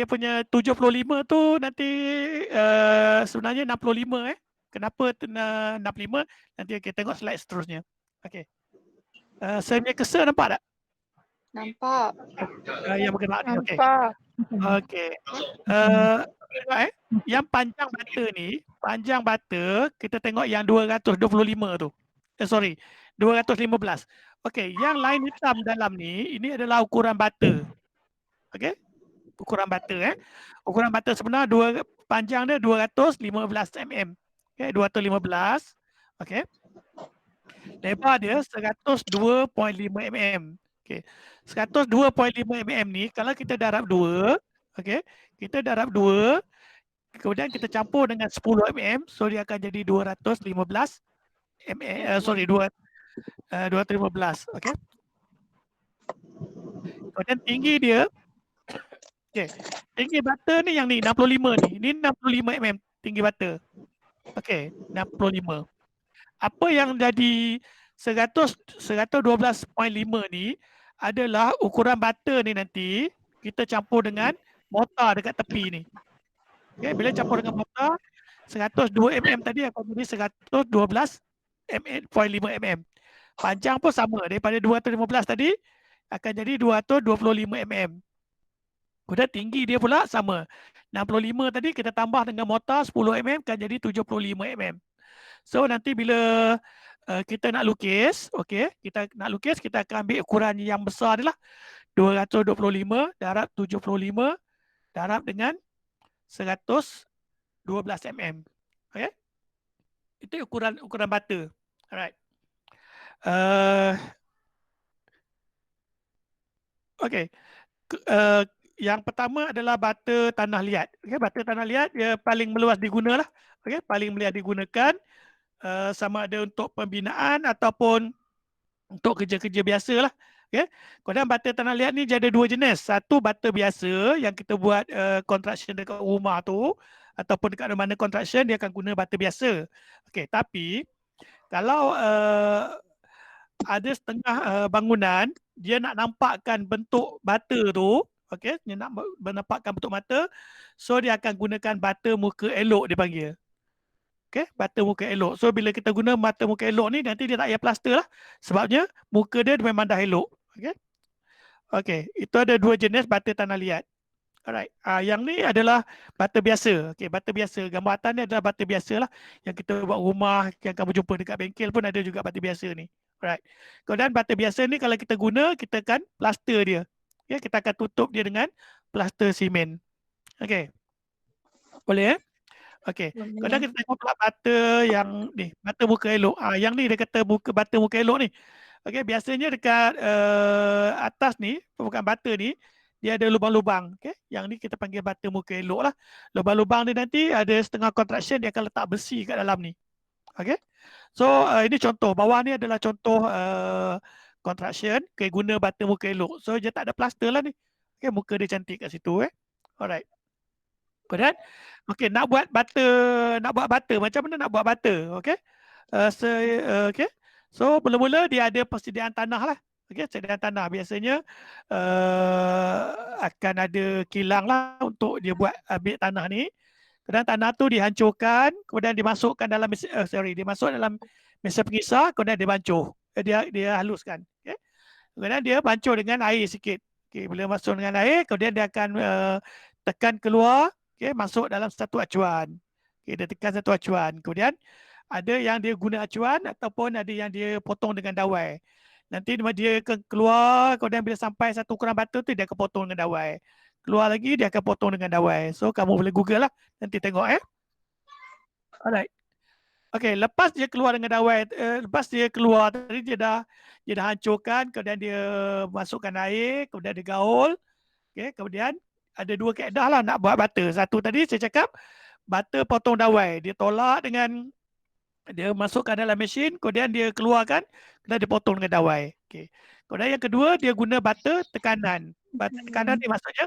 dia punya 75 tu nanti sebenarnya 65 Kenapa 65? Nanti kita tengok slide seterusnya. Okey. Saya punya cursor nampak tak? Nampak. Yang bergerak ni. Okey. Nampak. Okey. Tengok yang panjang bata kita tengok yang 225 tu. Sorry, 215. Okey, yang line hitam dalam ni, ini adalah ukuran bata. Okey? Ukuran bata Ukuran bata sebenar panjang dia 215 mm. Okey, 215. Okey. Lebar dia 102.5 mm. Okey. 102.5 mm ni kalau kita darab 2, okey, kita darab 2, kemudian kita campur dengan 10 mm, so dia akan jadi 215 mm, sorry 215, okey. Kemudian tinggi dia, okey. Tinggi bata ni yang ni 65 ni. Ni 65 mm tinggi bata. Okey, 65. Apa yang jadi 112.5 ni adalah ukuran bata ni nanti kita campur dengan mortar dekat tepi ni. Okay, bila campur dengan mortar 102 mm tadi akan jadi 112.5 mm. Panjang pun sama, daripada 215 tadi akan jadi 225 mm. Kemudian tinggi dia pula sama. 65 tadi kita tambah dengan mortar 10 mm akan jadi 75 mm. So nanti bila kita nak lukis, okey, kita akan ambil ukuran yang besar ni lah. 225 darab 75 darab dengan 112 mm. Okey. Itu ukuran bata. Alright. Okey. Yang pertama adalah bata tanah liat. Okey, bata tanah liat dia paling meluas digunalah. Okey, paling meluas digunakan sama ada untuk pembinaan ataupun untuk kerja-kerja biasa lah. Okay. Kemudian bata tanah liat ni ada dua jenis. Satu bata biasa yang kita buat construction dekat rumah tu, ataupun dekat mana construction dia akan guna bata biasa. Okay. Tapi kalau ada setengah bangunan dia nak nampakkan bentuk bata tu, okay, dia nak menampakkan bentuk bata, so dia akan gunakan bata muka elok dia panggil. Okay, bata muka elok. So bila kita guna bata muka elok ni nanti dia tak payah plaster lah. Sebabnya muka dia memang dah elok. Okay. Okay, itu ada dua jenis bata tanah liat. Alright. Yang ni adalah bata biasa. Okay, bata biasa. Gambar atas ni adalah bata biasa lah. Yang kita buat rumah, yang kamu jumpa dekat bengkel pun ada juga bata biasa ni. Alright. Kemudian bata biasa ni kalau kita guna, kita akan plaster dia. Okay, kita akan tutup dia dengan plaster simen. Okay. Boleh Okey. Kadang kita tengok pula bata yang ni, bata muka elok. Yang ni dia kata bata muka elok ni. Okey, biasanya dekat atas ni, permukaan bata ni, dia ada lubang-lubang. Okey, yang ni kita panggil bata muka elok lah. Lubang-lubang ni nanti ada setengah construction dia akan letak besi kat dalam ni. Okey. So ini contoh, bawah ni adalah contoh construction, okay, guna bata muka elok. So dia tak ada plaster lah ni. Okey, muka dia cantik kat situ Alright. Kemudian, okey, nak buat bata, macam mana nak buat bata, okey? Okey. So mula-mula dia ada persediaan tanah lah. Okey, persediaan tanah biasanya akan ada kilang lah untuk dia buat ambil tanah ni. Kemudian tanah tu dihancurkan, kemudian dimasukkan dalam dimasuk dalam mesin pengisar, kemudian dia bancuh. Dia haluskan, okey. Kemudian dia bancuh dengan air sikit. Okey, bila masuk dengan air, kemudian dia akan tekan keluar. Okay, masuk dalam satu acuan. Okay, dia tekan satu acuan. Kemudian ada yang dia guna acuan ataupun ada yang dia potong dengan dawai. Nanti dia akan keluar, kemudian bila sampai satu ukuran bata tu dia akan potong dengan dawai. Keluar lagi dia akan potong dengan dawai. So kamu boleh google lah, nanti tengok Alright. Okay, lepas dia keluar dengan dawai, lepas dia keluar tadi dia dah hancurkan, kemudian dia masukkan air, kemudian dia gaul. Okay, kemudian ada dua kaedah lah nak buat bata. Satu tadi saya cakap bata potong dawai. Dia tolak dengan dia masukkan dalam mesin, kemudian dia keluarkan, kemudian dia potong dengan dawai. Okay. Kemudian yang kedua dia guna bata tekanan. Bata tekanan ni maksudnya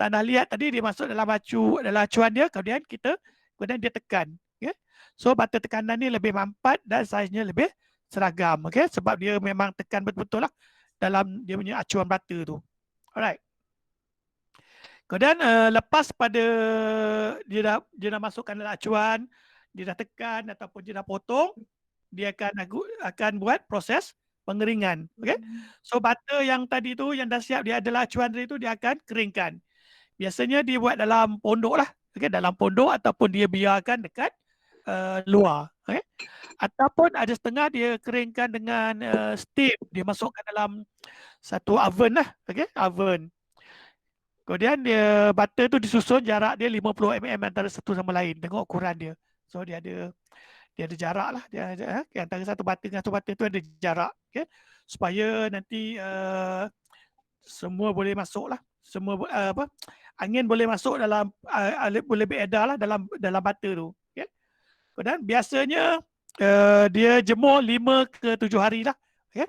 tanah liat tadi dia masuk dalam acuan dia, kemudian dia tekan. Okay. So bata tekanan ni lebih mampat dan saiznya lebih seragam. Okay. Sebab dia memang tekan betul-betul lah dalam dia punya acuan bata tu. Alright. Kemudian lepas pada dia dah masukkan dalam acuan, dia dah tekan ataupun dia dah potong, dia akan buat proses pengeringan. Okey. So butter yang tadi tu yang dah siap dia adalah acuan tadi tu dia akan keringkan. Biasanya dia buat dalam pondok lah. Okey, dalam pondok ataupun dia biarkan dekat luar. Okey. Ataupun ada setengah dia keringkan dengan steam, dia masukkan dalam satu oven lah. Okey, oven. Kemudian dia butter tu disusun jarak dia 50 mm antara satu sama lain. Tengok ukuran dia. So dia ada jarak lah. Antara satu butter dengan satu butter tu ada jarak. Okay? Supaya nanti semua boleh masuk lah. Semua angin boleh masuk dalam boleh beredar lah dalam butter tu. Okay? Kemudian biasanya dia jemur 5 ke 7 hari lah. Okay?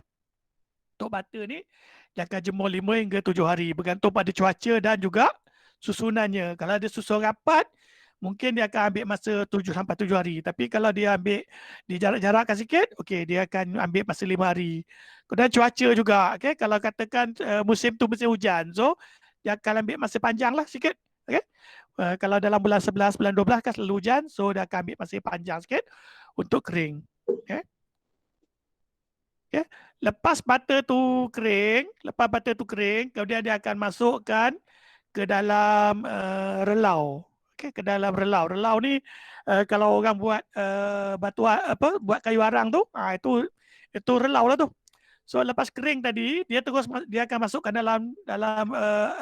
Untuk butter ni dia akan jemur 5 hingga 7 hari bergantung pada cuaca dan juga susunannya. Kalau dia susun rapat, mungkin dia akan ambil masa 7 sampai 7 hari. Tapi kalau dia ambil di jarak-jarakkan sikit, okey, dia akan ambil masa 5 hari. Kemudian cuaca juga, okey, kalau katakan musim tu musim hujan, so dia akan ambil masa panjang lah sikit. Okay? Kalau dalam bulan 11, bulan 12 kan selalu hujan, so dia akan ambil masa panjang sikit untuk kering. Okay? Okay? Lepas butter tu kering, kemudian dia akan masukkan ke dalam relau. Okay, ke dalam relau. Relau ni kalau orang buat buat kayu arang tu, itu relau lah tu. So lepas kering tadi, dia akan masukkan dalam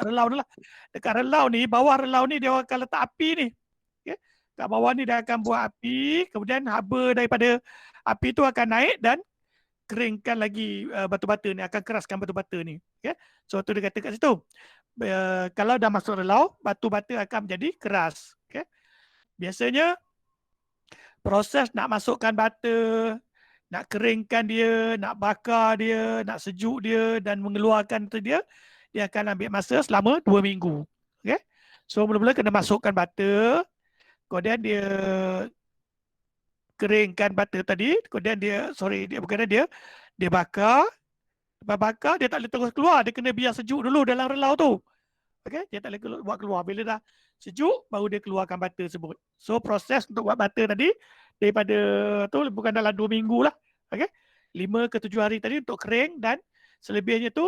relau ni lah. Dekat relau ni, bawah relau ni dia akan letak api ni. Okay? Kat bawah ni dia akan buat api, kemudian haba daripada api tu akan naik dan keringkan lagi batu-bata ni, akan keraskan batu-bata ni. Okay? So tu dia kata kat situ. Kalau dah masuk relau, batu-bata akan menjadi keras. Okay? Biasanya proses nak masukkan butter, nak keringkan dia, nak bakar dia, nak sejuk dia dan mengeluarkan tu dia akan ambil masa selama 2 minggu. Okay? So mula-mula kena masukkan butter, kemudian dia keringkan butter tadi, kemudian dia bakar. Lepas bakar, dia tak boleh terus keluar. Dia kena biar sejuk dulu dalam relau tu. Okay? Dia tak boleh buat keluar. Bila dah sejuk, baru dia keluarkan butter tersebut. So, proses untuk buat butter tadi, daripada tu bukan dalam 2 minggu lah. Okay? 5 ke 7 hari tadi untuk kering dan selebihnya tu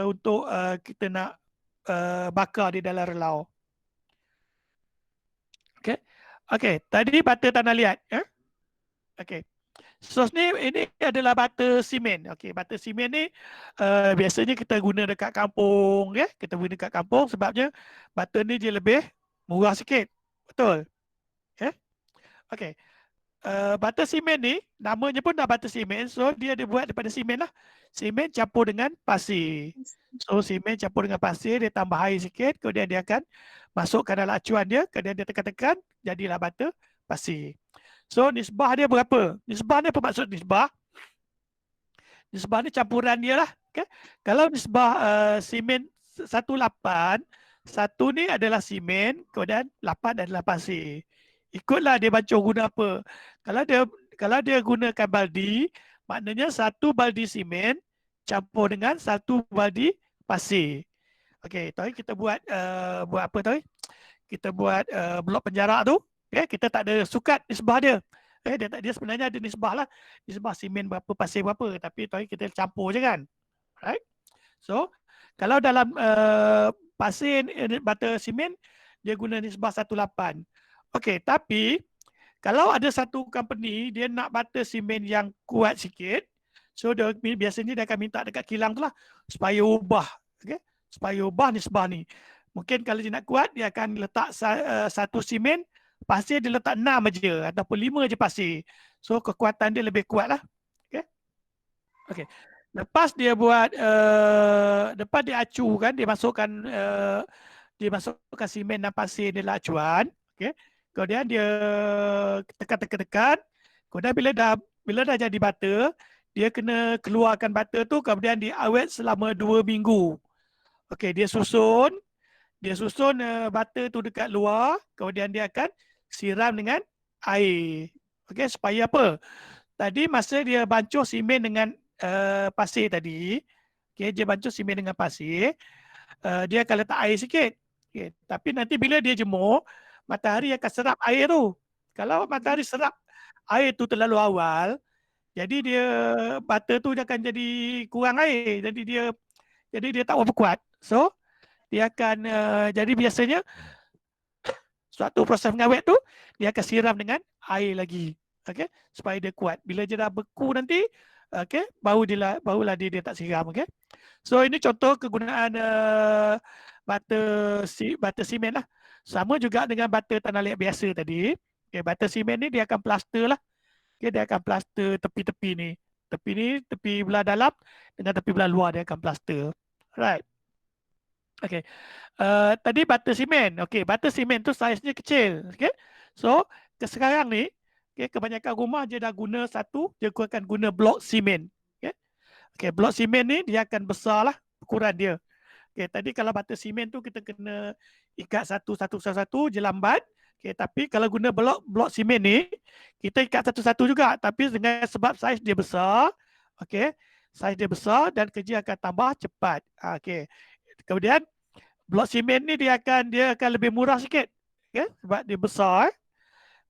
untuk kita nak bakar di dalam relau. Okay? Okay, tadi butter tanah liat. Okay. So ini adalah butter simen. Okey, butter simen ni biasanya kita guna dekat kampung, ya. Kita guna dekat kampung sebabnya butter ni dia lebih murah sikit. Betul. Ya. Okey. Butter simen ni namanya pun dah butter simen, so dia dibuat daripada simen lah. Simen campur dengan pasir. So simen campur dengan pasir, dia tambah air sikit, kemudian dia akan masukkan dalam acuan dia, kemudian dia tekan-tekan, jadilah butter pasir. So nisbah dia berapa? Nisbah ni apa maksud nisbah? Nisbah ni campuran dia lah. Okay? Kalau nisbah simen 1:8, 1 ni adalah simen, kemudian 8 adalah pasir. Ikutlah dia bancur guna apa. Kalau dia gunakan baldi, maknanya 1 baldi simen campur dengan 1 baldi pasir. Okey, tadi kita buat apa tadi? Kita buat blok penjarak tu. Okay, kita tak ada sukat nisbah dia. Dia sebenarnya ada nisbah lah. Nisbah simen berapa, pasir berapa. Tapi tadi kita campur je kan. Right? So, kalau dalam pasir, butter simen, dia guna nisbah 1:8. Okay, tapi kalau ada satu company, dia nak butter simen yang kuat sikit, so dia biasanya dia akan minta dekat kilang tu lah, supaya ubah. Okay? Supaya ubah nisbah ni. Mungkin kalau dia nak kuat, dia akan letak satu simen, pasir dia letak 6 aja ataupun 5 je pasir. So kekuatan dia lebih kuat lah. Okay? Okay. Lepas dia buat, lepas dia acu kan, dia masukkan simen dan pasir dalam acuan. Okay? Kemudian dia tekan. Kemudian bila dah jadi butter, dia kena keluarkan butter tu, kemudian dia awet selama 2 minggu. Okay, dia susun butter tu dekat luar, kemudian dia akan siram dengan air. Okey, supaya apa? Tadi masa dia bancuh simen dengan pasir tadi, okey, dia bancuh simen dengan pasir, dia akan letak air sikit. Okay. Tapi nanti bila dia jemur, matahari akan serap air tu. Kalau matahari serap air tu terlalu awal, jadi dia butter tu dia akan jadi kurang air. Jadi dia tak berapa kuat. So dia akan jadi biasanya suatu proses mengawet tu dia akan siram dengan air lagi. Okey, supaya dia kuat. Bila dia dah beku nanti, okey, barulah dia tak siram, okey. So ini contoh kegunaan butter simen lah. Sama juga dengan butter tanah liat biasa tadi. Okay, butter simen ni dia akan plaster lah. Okay, dia akan plaster tepi-tepi ni. Tepi belah dalam dengan tepi belah luar dia akan plaster. Right. Okay. Tadi butter simen. Okay, butter simen tu saiznya kecil. Okay. So sekarang ni, okay, kebanyakan rumah dia dah guna dia akan guna blok simen. Okay. Okay, blok simen ni dia akan besar lah ukuran dia. Okay, tadi kalau butter simen tu kita kena ikat satu je lambat. Okay, tapi kalau guna blok simen ni, kita ikat satu-satu juga. Tapi dengan sebab saiz dia besar, okay, saiz dia besar dan kerja akan tambah cepat. Okay. Kemudian blok simen ni dia akan lebih murah sikit. Okay, sebab dia besar.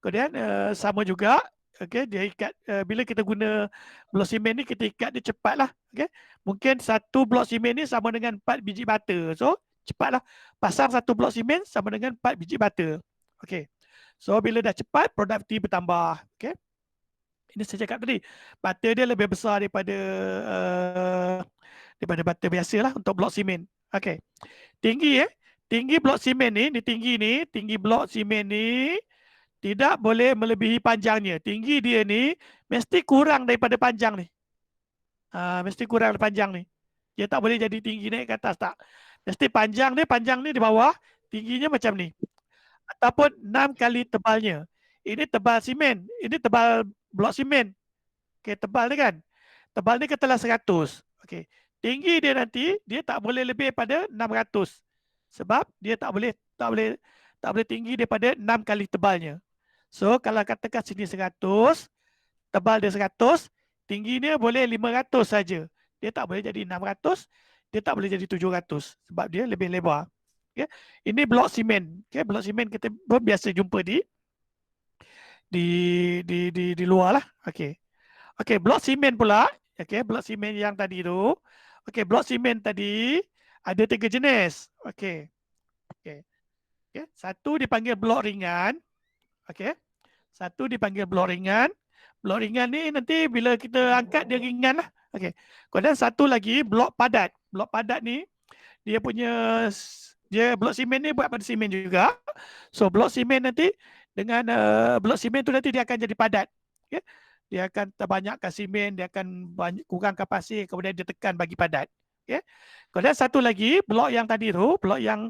Kemudian sama juga, okay, dia ikat bila kita guna blok simen ni kita ikat dia cepat lah. Okay. Mungkin satu blok simen ni sama dengan 4 biji butter. So cepatlah pasang satu blok simen sama dengan 4 biji butter. Okay. So bila dah cepat produktif bertambah. Okay. Ini saya cakap tadi, butter dia lebih besar daripada butter biasa lah untuk blok simen. Okay. Tinggi blok simen ni, tinggi blok simen ni tidak boleh melebihi panjangnya. Tinggi dia ni mesti kurang daripada panjang ni. Mesti kurang daripada panjang ni. Dia tak boleh jadi tinggi naik ke atas, tak. Mesti panjang ni di bawah, tingginya macam ni. Ataupun 6 kali tebalnya. Ini tebal simen, ini tebal blok simen. Okay, tebal ni kan. Tebal ni katalah 100. Okay. Tinggi dia nanti, dia tak boleh lebih pada 600. Sebab dia tak boleh tinggi daripada 6 kali tebalnya. So kalau katakan sini 100, tebal dia 100, tingginya boleh 500 saja. Dia tak boleh jadi 600, dia tak boleh jadi 700 sebab dia lebih lebar. Okay. Ini blok simen. Okay. Blok simen kita biasa jumpa di luar lah. Okay. Okay, blok simen pula. Okay, blok simen yang tadi tu. Okay, blok simen tadi ada 3 jenis. Okay. Okay. Okay. Satu dipanggil blok ringan. Okay. Satu dipanggil blok ringan. Blok ringan ni nanti bila kita angkat dia ringan lah. Okay. Kemudian satu lagi blok padat. Blok padat ni dia blok simen ni buat pada simen juga. So blok simen nanti dengan blok simen tu nanti dia akan jadi padat. Okay. Dia akan terbanyakkan simen, dia akan kurangkan pasir, kemudian dia tekan bagi padat. Okay. Kemudian satu lagi blok yang tadi tu, blok yang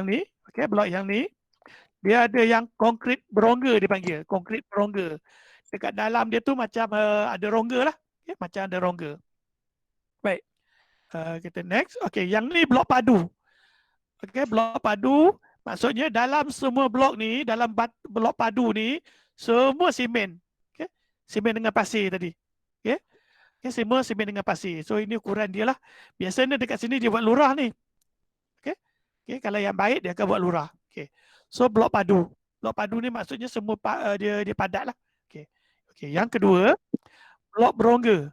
ni, okay, blok yang ni dia ada yang konkrit berongga dipanggil, konkrit berongga. Dekat dalam dia tu macam ada rongga lah, okay, macam ada rongga. Baik, kita next. Okay, yang ni blok padu. Okay, blok padu maksudnya dalam semua blok ni, dalam blok padu ni semua simen. Okay, simen dengan pasir tadi. Okay, okay, semua simen dengan pasir. So ini ukuran dia lah. Biasanya dekat sini dia buat lurah ni. Okay, okay, kalau yang baik dia akan buat lurah. Okay. So blok padu. Blok padu ni maksudnya semua dia padat lah. Okay. Okay. Yang kedua, blok berongga.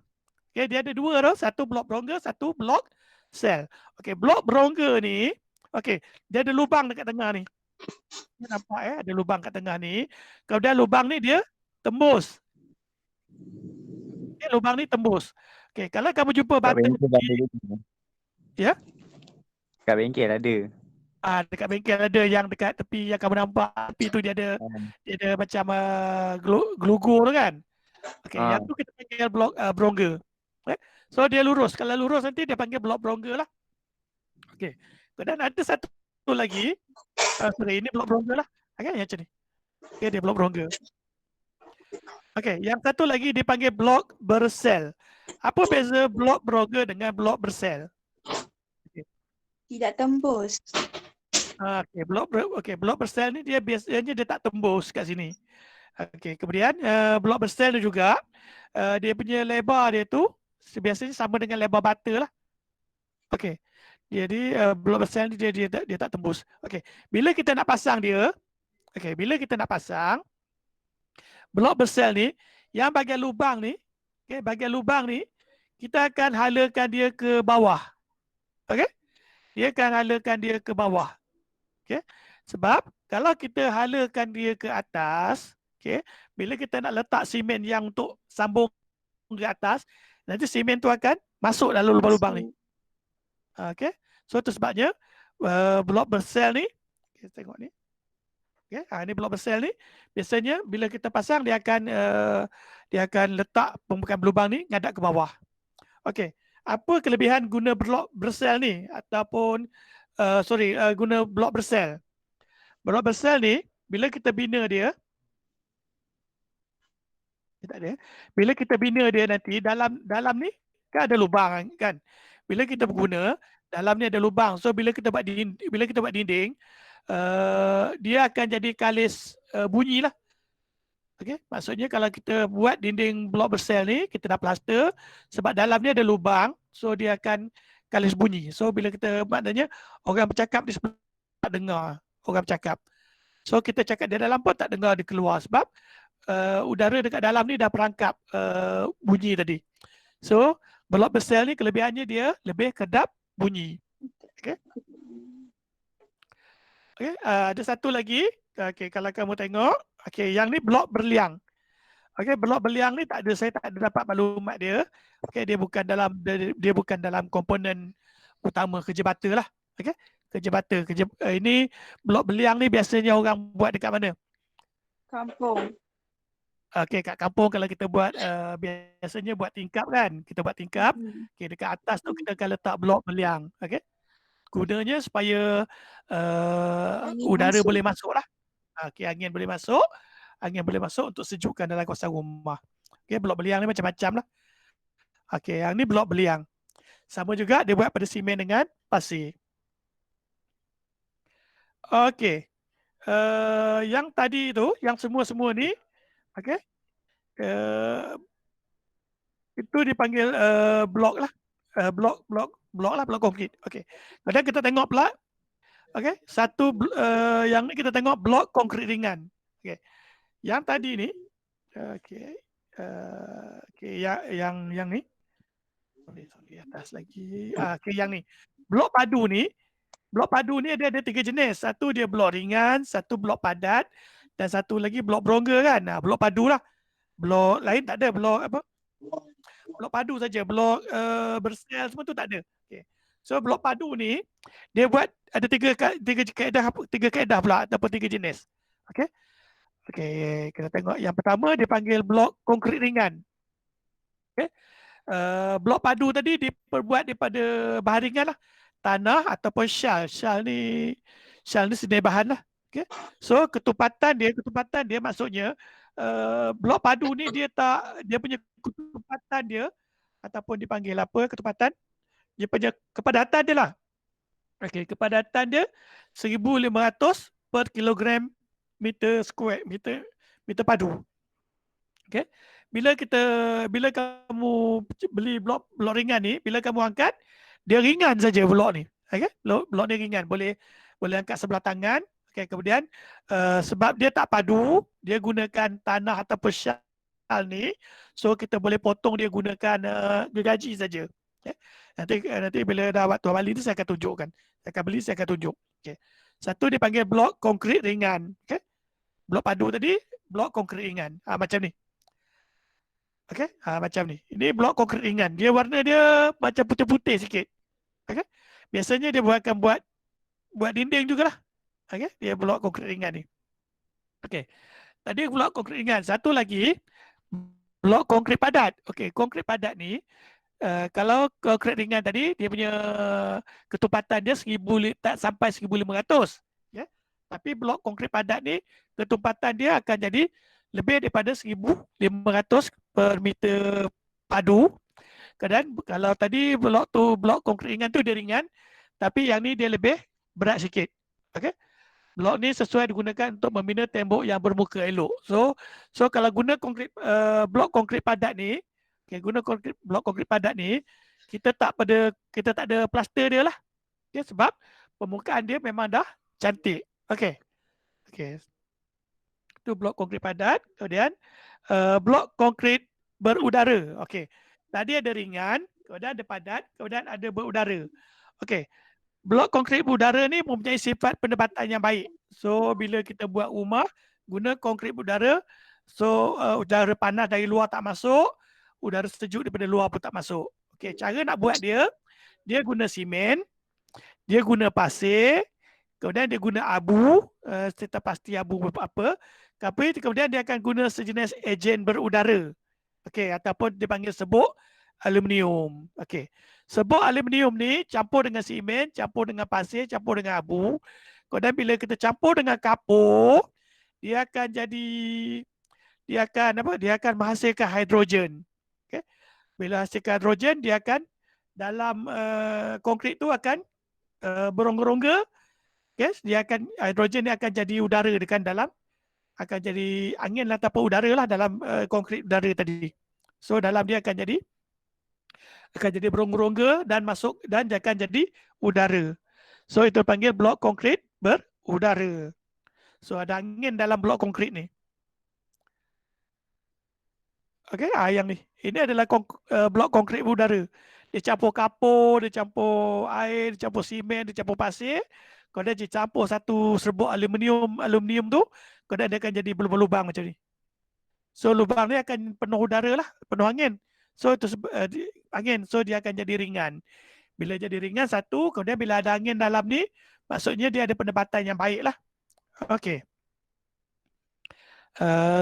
Okay, dia ada dua tau. Satu blok berongga, satu blok sel. Okay, blok berongga ni, okay, dia ada lubang dekat tengah ni. Dia nampak ada lubang kat tengah ni. Kemudian lubang ni dia tembus. Okay, lubang ni tembus. Okay, kalau kamu jumpa batu ya? Kat bengkel ada. Dekat bengkel ada yang dekat tepi yang kamu nampak tepi tu dia ada macam gelugur tu kan. Okey, yang tu kita panggil blok berongga. Okay. So dia lurus. Kalau lurus nanti dia panggil blok berongga lah. Okey. Dan ada satu lagi. Sorry, ini blok berongga lah. Okey, yang macam ni. Okey, dia blok berongga. Okey, yang satu lagi dipanggil blok bersel. Apa beza blok berongga dengan blok bersel? Tidak tembus. Blok bersel ni dia biasanya dia tak tembus kat sini. Okey, kemudian blok bersel ni juga dia punya lebar dia tu biasanya sama dengan lebar butter lah. Okey. Jadi blok bersel ni dia tak tembus. Okey. Bila kita nak pasang dia, bila kita nak pasang blok bersel ni, yang bahagian lubang ni, bahagian lubang ni kita akan halakan dia ke bawah. Okey? Dia akan halakan dia ke bawah. Okey? Sebab kalau kita halakan dia ke atas, bila kita nak letak simen yang untuk sambung ke atas, nanti simen tu akan masuk dalam lubang-lubang ni. Okey. So itu sebabnya blok bersel ni, kita tengok ni. Ini blok bersel ni biasanya bila kita pasang dia akan letak pembukaan lubang ni ngadap ke bawah. Okey. Apa kelebihan guna blok bersel ni ataupun guna blok bersel? Blok bersel ni bila kita bina dia, bila kita bina dia nanti dalam ni kan ada lubang kan. Bila kita berguna dalam ni ada lubang. So bila kita buat dinding, dia akan jadi kalis bunyi lah. Okey, maksudnya kalau kita buat dinding blok bersel ni, kita dah plaster sebab dalam ni ada lubang, so dia akan kalis bunyi. So bila kita maknanya orang bercakap di sebelah tak dengar orang bercakap. So kita cakap di dalam pun tak dengar dia keluar sebab udara dekat dalam ni dah perangkap bunyi tadi. So blok bersel ni kelebihannya dia lebih kedap bunyi. Okey. Okey, ada satu lagi. Okey, kalau kamu tengok, okey, yang ni blok berliang. Okey, blok berliang ni saya tak ada dapat maklumat dia. Okey, dia bukan dalam komponen utama kerja bata lah. Okey, kerja bata, ini blok berliang ni biasanya orang buat dekat mana? Kampung. Okey, kat kampung kalau kita buat biasanya buat tingkap kan. Kita buat tingkap, okey, dekat atas tu kita akan letak blok berliang. Okey. Gunanya supaya udara boleh masuk lah. Okey, angin boleh masuk untuk sejukkan dalam kawasan rumah. Okey, blok berliang ni macam-macam lah. Okey, yang ni blok berliang. Sama juga dia buat pada simen dengan pasir. Okey. Yang tadi tu, yang semua-semua ni, okey. Itu dipanggil blok lah. Blok konkrit. Okey. Kemudian kita tengok pula, okey, yang ni kita tengok blok konkrit ringan. Okey. Yang tadi ni, okey. Okey, yang ni. Sorry, atas lagi. Okey, yang ni. Blok padu ni dia ada 3 jenis. Satu dia blok ringan, satu blok padat, dan satu lagi blok berongga kan. Blok padu lah. Blok lain tak ada. Blok padu saja. Blok bersel semua tu tak ada. Okay. So blok padu ni dia buat ada tiga kaedah pula ataupun 3 jenis. Okey. Okey, kita tengok yang pertama dia panggil blok konkrit ringan. Okey. Blok padu tadi diperbuat daripada bahan ringan lah. Tanah ataupun syal. Syal ni sedia bahan lah. Okay. So ketupatan dia maksudnya blok padu ni dia punya ketupatan dia ataupun dipanggil apa ketupatan? Dia punya kepadatan dia lah. Okey, kepadatan dia 1,500 per kilogram meter square, meter padu. Okey. Bila kamu beli blok ringan ni, bila kamu angkat, dia ringan saja blok ni. Okey, blok ni ringan, boleh angkat sebelah tangan. Okey, kemudian sebab dia tak padu, dia gunakan tanah ataupun syal ni, so kita boleh potong dia gunakan gergaji saja. Okay. Nanti bila dah waktu balik ni saya akan tunjukkan. Saya akan tunjuk. Okay. Satu dipanggil blok konkrit ringan. Okay. Blok padu tadi, blok konkrit ringan. Macam ni. Okay. Macam ni. Ini blok konkrit ringan. Dia warna dia macam putih-putih sikit. Okay. Biasanya dia akan buat dinding jugalah. Okay. Dia blok konkrit ringan ni. Okay. Tadi blok konkrit ringan. Satu lagi, blok konkrit padat. Okay. Konkrit padat ni, kalau konkrit ringan tadi, dia punya ketupatan dia tak sampai 1,500. Ya? Tapi blok konkrit padat ni, ketupatan dia akan jadi lebih daripada 1,500 per meter padu. Dan kalau tadi blok konkrit ringan tu dia ringan, tapi yang ni dia lebih berat sikit. Okay? Blok ni sesuai digunakan untuk membina tembok yang bermuka elok. So kalau guna blok konkrit padat ni, guna blok konkrit padat ni, kita tak ada plaster dia lah. Okay, sebab permukaan dia memang dah cantik. Okey. Okey. Itu blok konkrit padat. Kemudian blok konkrit berudara. Okey. Tadi ada ringan, kemudian ada padat, kemudian ada berudara. Okey. Blok konkrit berudara ni mempunyai sifat pendebatan yang baik. So bila kita buat rumah guna konkrit berudara, so udara panas dari luar tak masuk, udara sejuk daripada luar pun tak masuk. Okey, cara nak buat dia, dia guna simen, dia guna pasir, kemudian dia guna abu, serta pasti abu apa. Kemudian dia akan guna sejenis ejen berudara. Okey, ataupun dipanggil sebuk aluminium. Okey. Sebuk aluminium ni campur dengan simen, campur dengan pasir, campur dengan abu. Kemudian bila kita campur dengan kapur, dia akan menghasilkan hidrogen. Okey. Bila hasilkan hidrogen, dia akan dalam konkrit tu akan berongga-rongga. Okay, dia akan hidrogen ni akan jadi udara dekat dalam, akan jadi angin lah ataupun udara lah dalam konkrit udara tadi. So dalam dia akan jadi berongga-rongga dan masuk dan akan jadi udara. So itu panggil blok konkrit berudara. So ada angin dalam blok konkrit ni. Okey, yang ni. Ini adalah blok konkrit berudara. Dia campur kapur, dia campur air, dia campur simen, dia campur pasir. Kemudian dia campur satu serbuk aluminium tu, kemudian dia akan jadi berlubang-lubang macam ni. So lubang ni akan penuh udara lah, penuh angin. So itu angin, so dia akan jadi ringan. Bila jadi ringan satu, kemudian bila ada angin dalam ni, maksudnya dia ada pendebatan yang baik lah. Okey.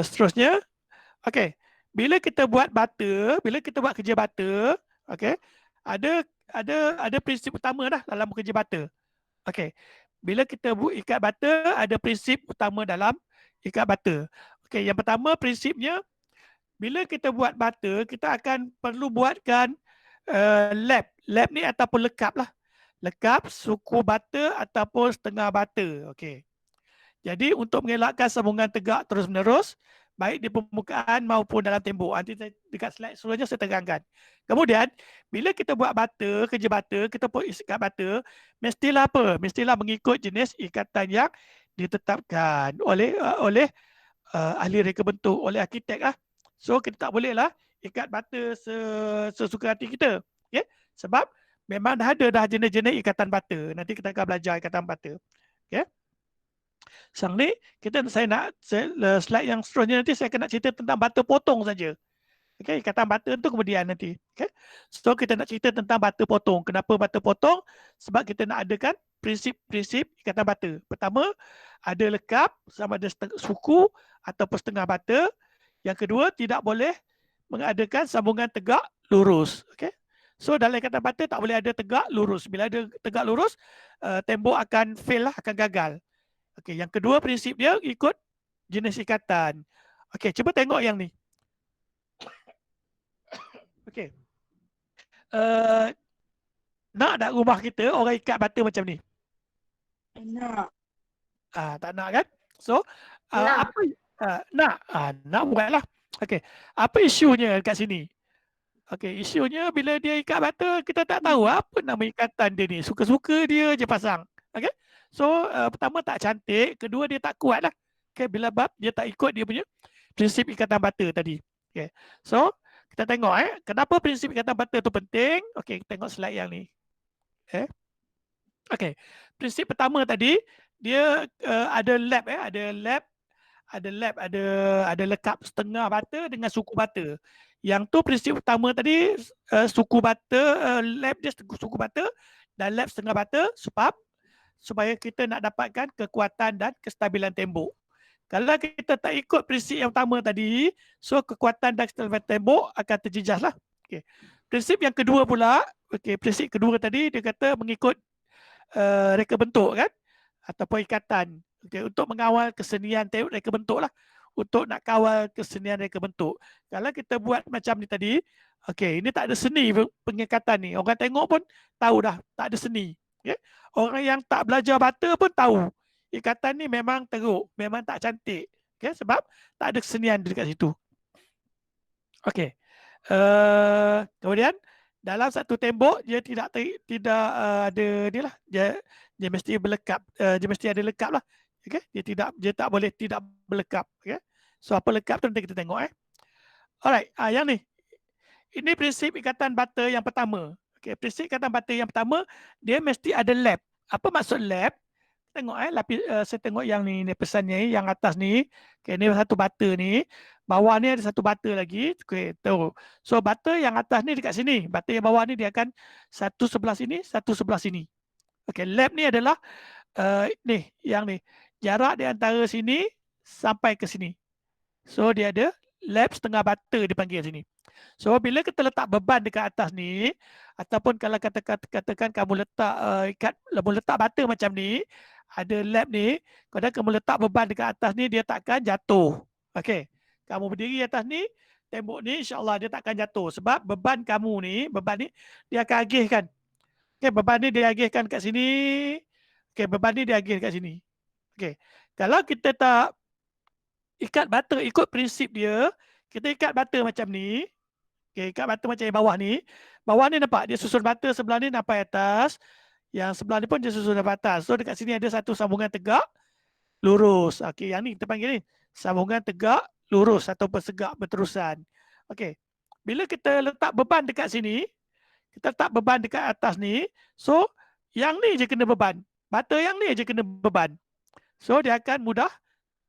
Seterusnya, okey. Bila kita buat bata, bila kita buat kerja bata, okey, ada prinsip utama dah dalam bekerja bata. Okey. Bila kita ikat bata, ada prinsip utama dalam ikat bata. Okey, yang pertama prinsipnya, bila kita buat bata, kita akan perlu buatkan lap. Lap ni ataupun lekap lah. Lekap, suku bata ataupun setengah bata. Okey. Jadi untuk mengelakkan sambungan tegak terus-menerus, baik di permukaan maupun dalam tembok. Nanti dekat slide selanjutnya saya terangkan. Kemudian, bila kita buat bata, kerja bata, kita buat ikat bata, mestilah apa? Mestilah mengikut jenis ikatan yang ditetapkan oleh ahli reka bentuk, oleh arkitek lah. So, kita tak boleh lah ikat bata sesuka hati kita. Okay? Sebab memang dah ada jenis-jenis ikatan bata. Nanti kita akan belajar ikatan bata. Okay? Sekarang ni slide yang seterusnya nanti saya akan nak cerita tentang bata potong saja. Okey, ikatan bata tu kemudian nanti. Okey. So kita nak cerita tentang bata potong. Kenapa bata potong? Sebab kita nak adakan prinsip-prinsip ikatan bata. Pertama, ada lekap sama ada suku ataupun setengah bata. Yang kedua, tidak boleh mengadakan sambungan tegak lurus. Okey. So dalam ikatan bata tak boleh ada tegak lurus. Bila ada tegak lurus, tembok akan fail lah, akan gagal. Okey, yang kedua prinsip dia ikut jenis ikatan. Okey, cuba tengok yang ni. Okey. Nak tak rumah kita orang ikat bata macam ni? Nak. Tak nak kan? So, Nak. apa nak? Nak buatlah. Okey. Apa isunya kat sini? Okey, isunya bila dia ikat bata, kita tak tahu apa nama ikatan dia ni. Suka-suka dia je pasang. Okey? So, pertama tak cantik, kedua dia tak kuat lah. Okay, bila bab dia tak ikut dia punya prinsip ikatan bata tadi. Okay. So, kita tengok kenapa prinsip ikatan bata tu penting. Okay, kita tengok slide yang ni. Okay, prinsip pertama tadi, dia ada lap, ada lekap setengah bata dengan suku bata. Yang tu prinsip utama tadi, suku bata, lap dia suku bata dan lap setengah bata supaya kita nak dapatkan kekuatan dan kestabilan tembok. Kalau kita tak ikut prinsip yang pertama tadi, so kekuatan dan kestabilan tembok akan terjejas lah. Okay. Prinsip yang kedua pula, prinsip kedua tadi dia kata mengikut reka bentuk kan, ataupun ikatan. Untuk mengawal kesenian reka bentuk lah. Untuk nak kawal kesenian reka bentuk. Kalau kita buat macam ni tadi, ini tak ada seni pengikatan ni. Orang tengok pun tahu dah tak ada seni. Okay. Orang yang tak belajar bata pun tahu ikatan ni memang teruk, memang tak cantik. Okay, sebab tak ada kesenian dekat situ. Okey. Kemudian dalam satu tembok dia tidak ada ni lah, dia mesti berlekap, dia mesti ada lekap lah. Okey, dia tak boleh tidak berlekap. Okey, so apa lekap tu nanti kita tengok. Alright, yang ni, ini prinsip ikatan bata yang pertama. Okey, prinsip ikatan bata yang pertama, dia mesti ada lap. Apa maksud lap? Tengok saya tengok yang ni pesannya yang atas ni. Okey, ni satu bata ni, bawah ni ada satu bata lagi. Okey, tu. So bata yang atas ni dekat sini, bata yang bawah ni dia akan satu sebelah sini, satu sebelah sini. Okey, lap ni adalah ni, yang ni. Jarak di antara sini sampai ke sini. So dia ada lap setengah bata dipanggil sini. So bila kita letak beban dekat atas ni, ataupun kalau katakan kamu letak bata macam ni, ada lap ni, kadang kamu letak beban dekat atas ni, dia takkan jatuh. Okey, kamu berdiri atas ni, tembok ni, insyaAllah dia takkan jatuh. Sebab beban kamu ni, dia akan agihkan. Okey, beban ni dia agihkan kat sini. Okey, beban ni dia agih kat sini. Okey, kalau kita tak ikat bata ikut prinsip dia, kita ikat bata macam ni. Okey, ikat bata macam yang bawah ni. Bawah ni nampak dia susun bata sebelah ni sampai atas. Yang sebelah ni pun dia susun sampai atas. So dekat sini ada satu sambungan tegak lurus. Okey, yang ni kita panggil ni sambungan tegak lurus atau persegak berterusan. Okey. Bila kita letak beban dekat sini, kita letak beban dekat atas ni, so yang ni je kena beban. Bata yang ni je kena beban. So dia akan mudah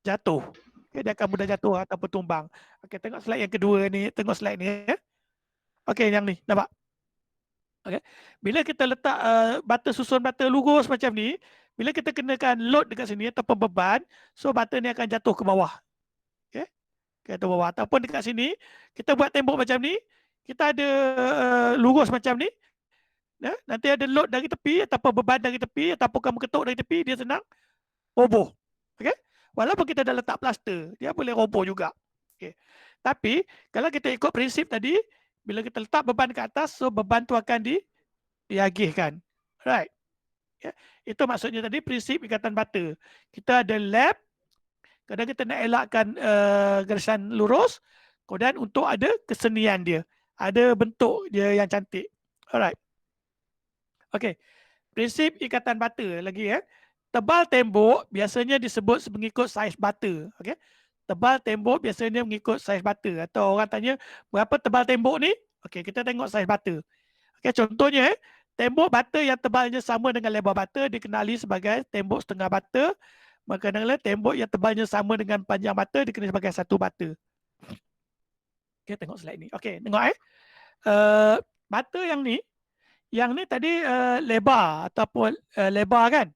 jatuh. Okay, dia akan mudah jatuh ataupun tumbang. Okey, tengok slide yang kedua ni, tengok slide ni ya. Okey, yang ni, nampak? Okey. Bila kita letak susun bata lurus macam ni, bila kita kenakan load dekat sini ataupun beban, so bata ni akan jatuh ke bawah. Okey. Ke bawah ataupun dekat sini, kita buat tembok macam ni, kita ada lurus macam ni. Ya, nanti ada load dari tepi ataupun beban dari tepi ataupun kamu ketuk dari tepi, dia senang roboh. Okey. Walaupun kita dah letak plaster, dia boleh roboh juga. Okey. Tapi kalau kita ikut prinsip tadi, bila kita letak beban ke atas, so beban tu akan diagihkan. Right. Ya. Itu maksudnya tadi prinsip ikatan bata. Kita ada lap, kadang kita nak elakkan garisan lurus, kemudian untuk ada kesenian dia. Ada bentuk dia yang cantik. Alright. Okey. Prinsip ikatan bata lagi ya. Tebal tembok biasanya disebut mengikut saiz bata. Okey. Tebal tembok biasanya mengikut saiz bata. Atau orang tanya, berapa tebal tembok ni? Okey, kita tengok saiz bata. Okey, contohnya tembok bata yang tebalnya sama dengan lebar bata dikenali sebagai tembok setengah bata. Manakala tembok yang tebalnya sama dengan panjang bata dikenali sebagai satu bata. Okey, tengok slide ni. Okey, tengok bata yang ni tadi lebar ataupun lebar kan?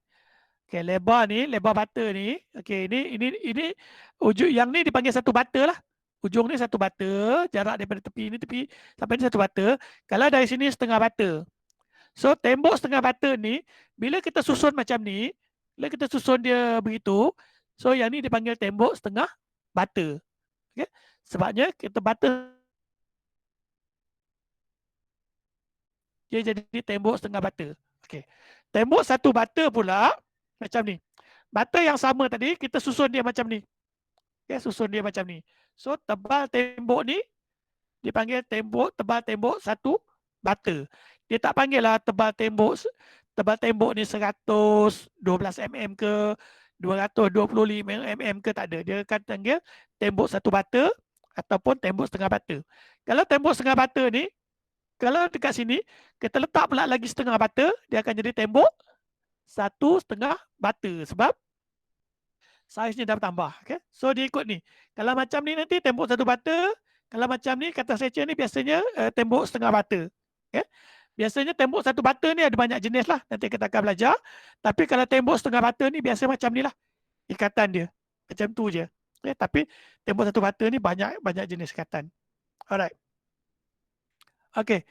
Okey, lebar ni, lebar bata ni. Okey, ini ujung yang ni dipanggil satu bata lah. Ujung ni satu bata, jarak daripada tepi sampai ni satu bata. Kalau dari sini setengah bata. So tembok setengah bata ni, bila kita susun macam ni, bila kita susun dia begitu, so yang ni dipanggil tembok setengah bata. Okey, sebabnya kita bata dia jadi tembok setengah bata. Okey, tembok satu bata pula macam ni. Bata yang sama tadi, kita susun dia macam ni. Okay, susun dia macam ni. So, tebal tembok ni dipanggil tebal tembok satu bata. Dia tak panggil lah tebal tembok ni 112 mm ke 225 mm ke, tak ada. Dia akan panggil tembok satu bata ataupun tembok setengah bata. Kalau tembok setengah bata ni, kalau dekat sini, kita letak pula lagi setengah bata, dia akan jadi tembok satu setengah bata sebab saiznya dah bertambah. Okay? So dia ikut ni. Kalau macam ni nanti tembok satu bata, kalau macam ni kata section ni biasanya tembok setengah bata. Okay? Biasanya tembok satu bata ni ada banyak jenis lah. Nanti kita akan belajar. Tapi kalau tembok setengah bata ni biasa macam ni lah. Ikatan dia. Macam tu je. Okay? Tapi tembok satu bata ni banyak jenis ikatan. Alright. Okay.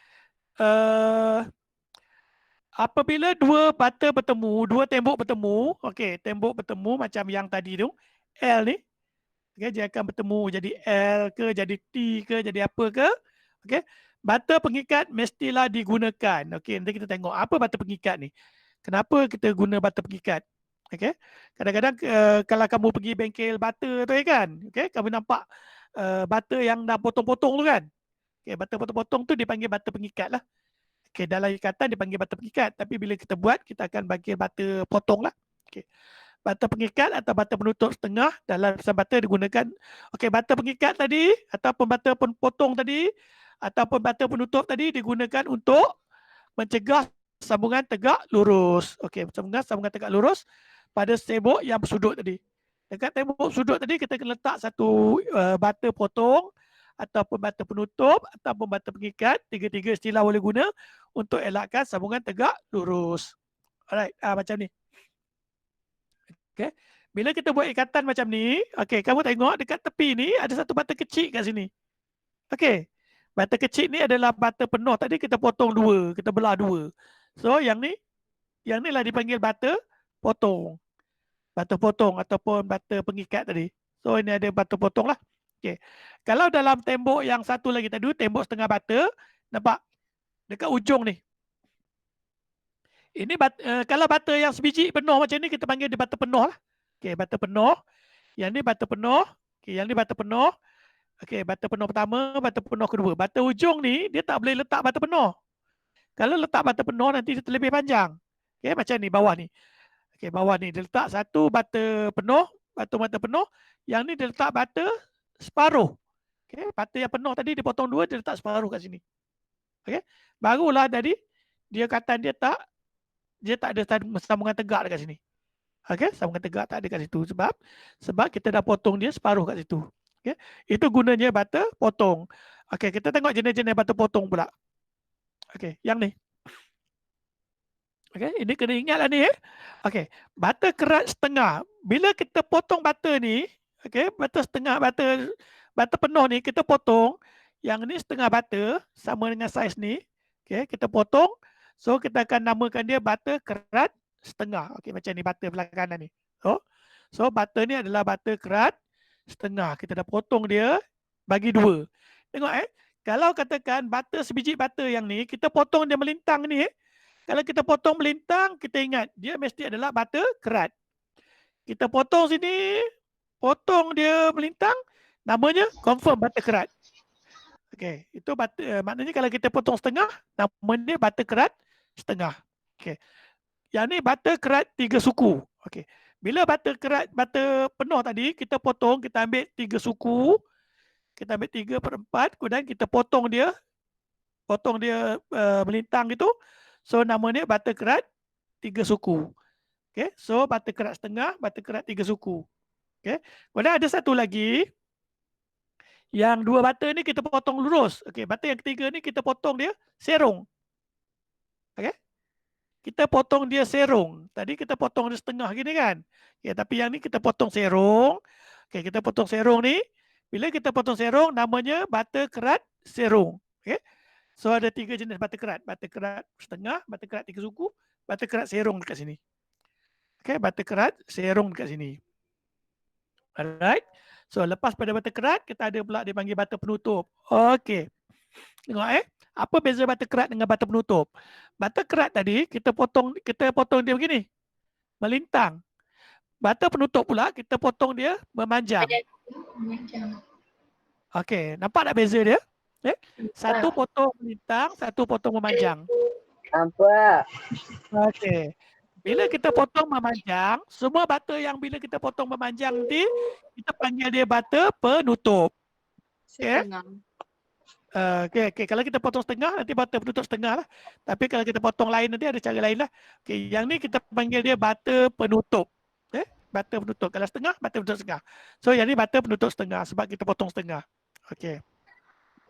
Apabila dua bata bertemu, dua tembok bertemu, okey, tembok bertemu macam yang tadi tu, L ni, okey, dia akan bertemu jadi L ke, jadi T ke, jadi apa ke, okey. Bata pengikat mestilah digunakan. Okey, nanti kita tengok apa bata pengikat ni. Kenapa kita guna bata pengikat? Okey. Kadang-kadang kalau kamu pergi bengkel bata tu kan, okey, kamu nampak bata yang dah potong-potong tu kan. Okey, bata potong-potong tu dipanggil bata pengikat lah. Okey, dalam ikatan dipanggil bata pengikat, tapi bila kita buat kita akan panggil bata potong lah. Okey. Bata pengikat atau bata penutup setengah dalam pesan bata digunakan. Okey, bata pengikat tadi ataupun bata potong tadi ataupun bata penutup tadi digunakan untuk mencegah sambungan tegak lurus. Okey, sambungan tegak lurus pada tembok yang bersudut tadi. Dekat tembok sudut tadi kita kena letak satu bata potong ataupun bata penutup ataupun bata pengikat. Tiga-tiga istilah boleh guna untuk elakkan sambungan tegak lurus. Alright, macam ni. Okay. Bila kita buat ikatan macam ni, okay, kamu tengok dekat tepi ni ada satu bata kecil kat sini. Okay. Bata kecil ni adalah bata penuh. Tadi kita potong dua, kita belah dua. So yang ni lah dipanggil bata potong. Bata potong ataupun bata pengikat tadi. So ini ada bata potong lah. Okay. Kalau dalam tembok yang satu lagi tadi, tembok setengah bata, nampak dekat ujung ni. Ini kalau bata yang sebiji penuh macam ni kita panggil dia bata penuh lah. Okey, bata penuh. Yang ni bata penuh. Okey, yang ni bata penuh. Okey, bata penuh pertama, bata penuh kedua. Bata ujung ni dia tak boleh letak bata penuh. Kalau letak bata penuh nanti dia terlebih panjang. Okey, macam ni bawah ni. Okey, bawah ni dia letak satu bata penuh, bata penuh. Yang ni dia letak bata separuh. Okey, bata yang penuh tadi dia potong dua, dia letak separuh kat sini. Okey, barulah tadi dia kata dia tak ada sambungan tegak dekat sini. Okey, sambungan tegak tak ada kat situ sebab kita dah potong dia separuh kat situ. Okey, itu gunanya bata potong. Okey, kita tengok jenis-jenis bata potong pula. Okey, yang ni. Okey, ini kena ingatlah ni Okey, bata kerat setengah. Bila kita potong bata ni, okey, bata setengah bata penuh ni kita potong, yang ni setengah bata sama dengan saiz ni. Okey, kita potong. So kita akan namakan dia bata kerat setengah. Okey, macam ni bata belah kanan ni. So bata ni adalah bata kerat setengah. Kita dah potong dia bagi dua. Tengok kalau katakan bata sebiji bata yang ni kita potong dia melintang ni kalau kita potong melintang, kita ingat dia mesti adalah bata kerat. Kita potong sini, potong dia melintang, namanya confirm bata kerat. Okey, itu bata maknanya kalau kita potong setengah, namanya bata kerat setengah. Okey. Yang ni bata kerat 3 suku. Okey. Bila bata penuh tadi, kita potong, kita ambil 3 suku. Kita ambil 3/4, kemudian kita potong dia melintang gitu. So namanya bata kerat 3 suku. Okey, so bata kerat setengah, bata kerat 3 suku. Okey. Kemudian ada satu lagi yang dua bata ni kita potong lurus. Okey, bata yang ketiga ni kita potong dia serong. Okey. Kita potong dia serong. Tadi kita potong dia setengah gini kan. Okay, tapi yang ni kita potong serong. Okey, kita potong serong ni. Bila kita potong serong namanya bata kerat serong. Okey. So ada 3 jenis bata kerat. Bata kerat setengah, bata kerat 3 suku, bata kerat serong dekat sini. Okey, bata kerat serong dekat sini. Alright. So lepas pada bata kerat kita ada pula dia panggil bata penutup. Okey. Tengok apa beza bata kerat dengan bata penutup? Bata kerat tadi kita potong dia begini. Melintang. Bata penutup pula kita potong dia memanjang. Okey, nampak tak beza dia? Satu potong melintang, satu potong memanjang. Nampak. Okey. Bila kita potong memanjang, semua bata yang bila kita potong memanjang nanti kita panggil dia bata penutup. Okey. Okey, kalau kita potong setengah nanti bata penutup setengah lah. Tapi kalau kita potong lain nanti ada cara lain lah. Okey, yang ni kita panggil dia bata penutup. Bata penutup. Kalau setengah, bata penutup setengah. So yang ni bata penutup setengah sebab kita potong setengah. Okey.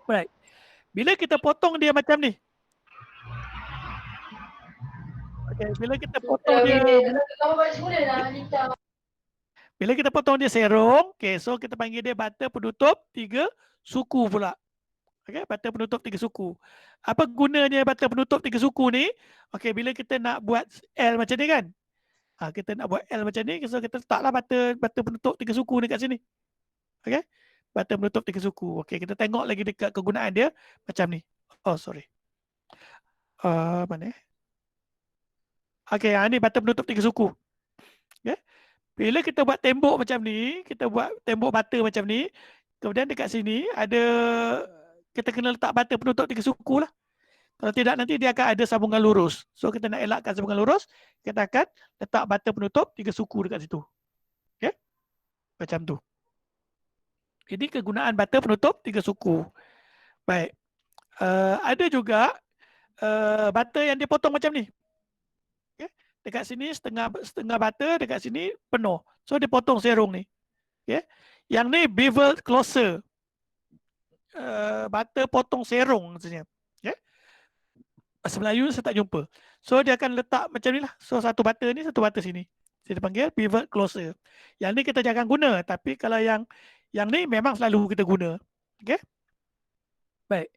Right. Bila kita potong dia macam ni. Okey, bila kita potong dia bila kita potong dia serong, okey, so kita panggil dia bata penutup 3 suku pula. Okey, bata penutup 3 suku. Apa gunanya bata penutup 3 suku ni? Okey, bila kita nak buat L macam ni kan? Kita nak buat L macam ni, so kita letaklah bata penutup 3 suku ni kat sini. Okey? Bata penutup 3 suku. Okey, kita tengok lagi dekat kegunaan dia macam ni. Oh, sorry. Mana? Okey, ni bata penutup 3 suku. Okey? Bila kita buat tembok macam ni, kita buat tembok bata macam ni, kemudian dekat sini ada kita kena letak bata penutup 3 suku lah. Kalau tidak nanti dia akan ada sambungan lurus. So kita nak elakkan sambungan lurus, kita akan letak bata penutup 3 suku dekat situ. Okey? Macam tu. Ini kegunaan bata penutup 3 suku. Baik. Ada juga bata yang dia potong macam ni. Okay? Dekat sini setengah bata, dekat sini penuh. So dia potong serong ni. Okay? Yang ni bevel closer. Bata potong serong maksudnya. Okay? Bahasa Melayu saya tak jumpa. So dia akan letak macam ni lah. So satu bata ni, satu bata sini. Saya panggil pivot closer. Yang ni kita jangan guna. Tapi kalau yang ni memang selalu kita guna. Okay? Baik.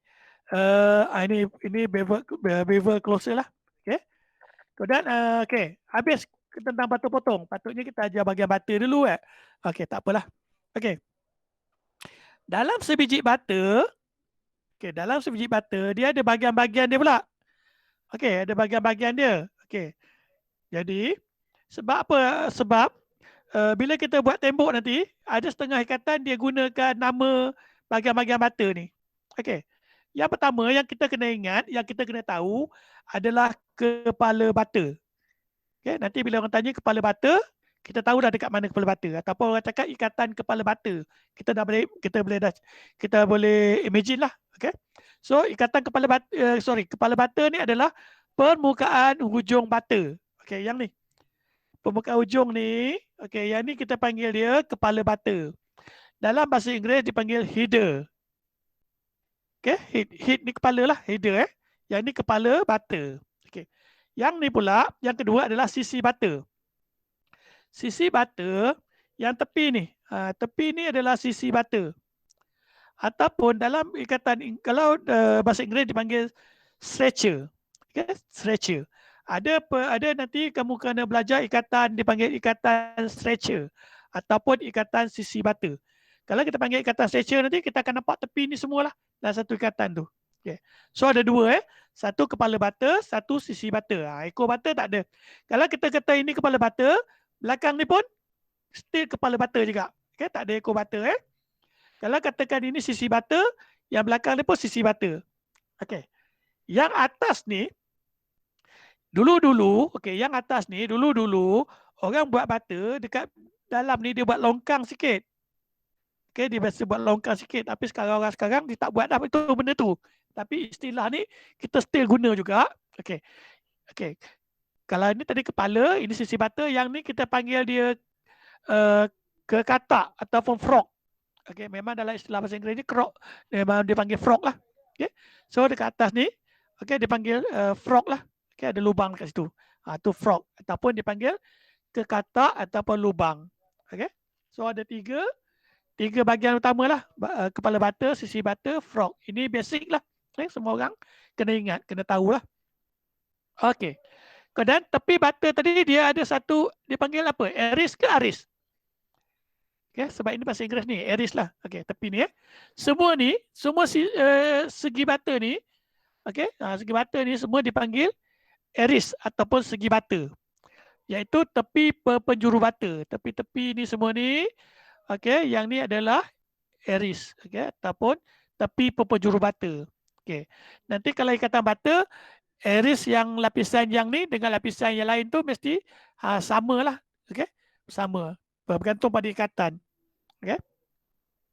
Ini bevel closer lah. Okay? Kemudian, okay. Habis tentang bata potong. Patutnya kita ajar bahagian bata dulu. Okay, tak apalah. Okay. Dalam sebiji bata, dia ada bahagian-bahagian dia pula. Okey, ada bahagian-bahagian dia. Okey. Jadi, sebab apa? Sebab bila kita buat tembok nanti, ada setengah ikatan dia gunakan nama bahagian-bahagian bata ni. Okey. Yang pertama yang kita kena ingat, yang kita kena tahu adalah kepala bata. Okey, nanti bila orang tanya kepala bata, kita tahu dah dekat mana kepala bata. Ataupun orang cakap ikatan kepala bata. Kita boleh imagine lah. Okey. So ikatan kepala bata ni adalah permukaan hujung bata. Okey, yang ni. Permukaan hujung ni, okey, yang ni kita panggil dia kepala bata. Dalam bahasa Inggeris dipanggil header. Okey, head ni kepala lah, header Yang ni kepala bata. Okey. Yang ni pula, yang kedua adalah sisi bata. Sisi bata yang tepi ni. Tepi ni adalah sisi bata. Ataupun dalam ikatan, kalau bahasa Inggeris dipanggil stretcher. Okay? Stretcher. Ada nanti kamu kena belajar ikatan, dipanggil ikatan stretcher. Ataupun ikatan sisi bata. Kalau kita panggil ikatan stretcher nanti, kita akan nampak tepi ni semualah dalam satu ikatan tu. Okay. So ada dua Satu kepala bata, satu sisi bata. Ekor bata tak ada. Kalau kita kata ini kepala bata, belakang ni pun still kepala bata juga. Okay, tak ada ekor bata. Kalau katakan ini sisi bata, yang belakang ni pun sisi bata. Okay. Yang atas ni, dulu-dulu orang buat bata dekat dalam ni dia buat longkang sikit. Okay, dia biasa buat longkang sikit. Tapi orang sekarang dia tak buat dah itu benda tu. Tapi istilah ni kita still guna juga. Okay. Okay. Kalau ini tadi kepala, ini sisi bata. Yang ni kita panggil dia kekatak ataupun frog. Okay, memang dalam istilah bahasa Inggeris ni krok. Memang dia panggil frog lah. Okay. So dekat atas ni, okay, dia panggil frog lah. Okay, ada lubang kat situ. Tu frog. Ataupun dia panggil kekatak ataupun lubang. Okay. So ada tiga bahagian utama lah. Kepala bata, sisi bata, frog. Ini basic lah. Okay, semua orang kena ingat, kena tahu lah. Okay. Kemudian tepi bata tadi dia ada satu, dia panggil apa? Iris ke aris? Okay, sebab ini bahasa Inggeris ni, iris lah. Okay, tepi ni semua ni, segi bata ni, okay, segi bata ni semua dipanggil iris ataupun segi bata. Iaitu tepi penjuru bata. Tepi-tepi ni semua ni, okay, yang ni adalah iris, okay, ataupun tepi penjuru bata. Okay. Nanti kalau ikatan bata, iris yang lapisan yang ni dengan lapisan yang lain tu mesti sama lah. Okay? Sama. Bergantung pada ikatan. Okay?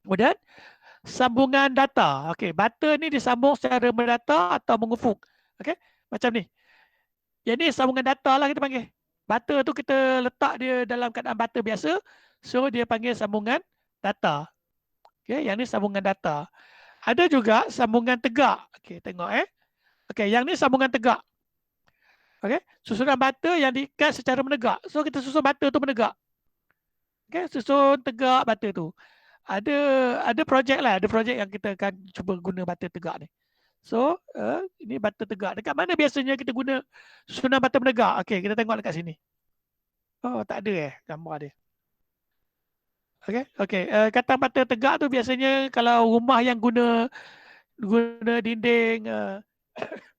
Kemudian, sambungan data. Okay. Bata ni disambung secara mendata atau mengufuk. Okay? Macam ni. Jadi sambungan data lah kita panggil. Bata tu kita letak dia dalam keadaan bata biasa. So, dia panggil sambungan data. Okay? Yang ni sambungan data. Ada juga sambungan tegak. Okay, tengok Okay, yang ni sambungan tegak. Okay, susunan bata yang diikat secara menegak. So kita susun bata tu menegak. Okay, susun tegak bata tu. Ada projek lah, ada projek yang kita akan cuba guna bata tegak ni. So ini bata tegak. Dekat mana biasanya kita guna susunan bata menegak? Okay, kita tengok dekat sini. Oh, tak ada gambar dia. Okay. Kata bata tegak tu biasanya kalau rumah yang guna dinding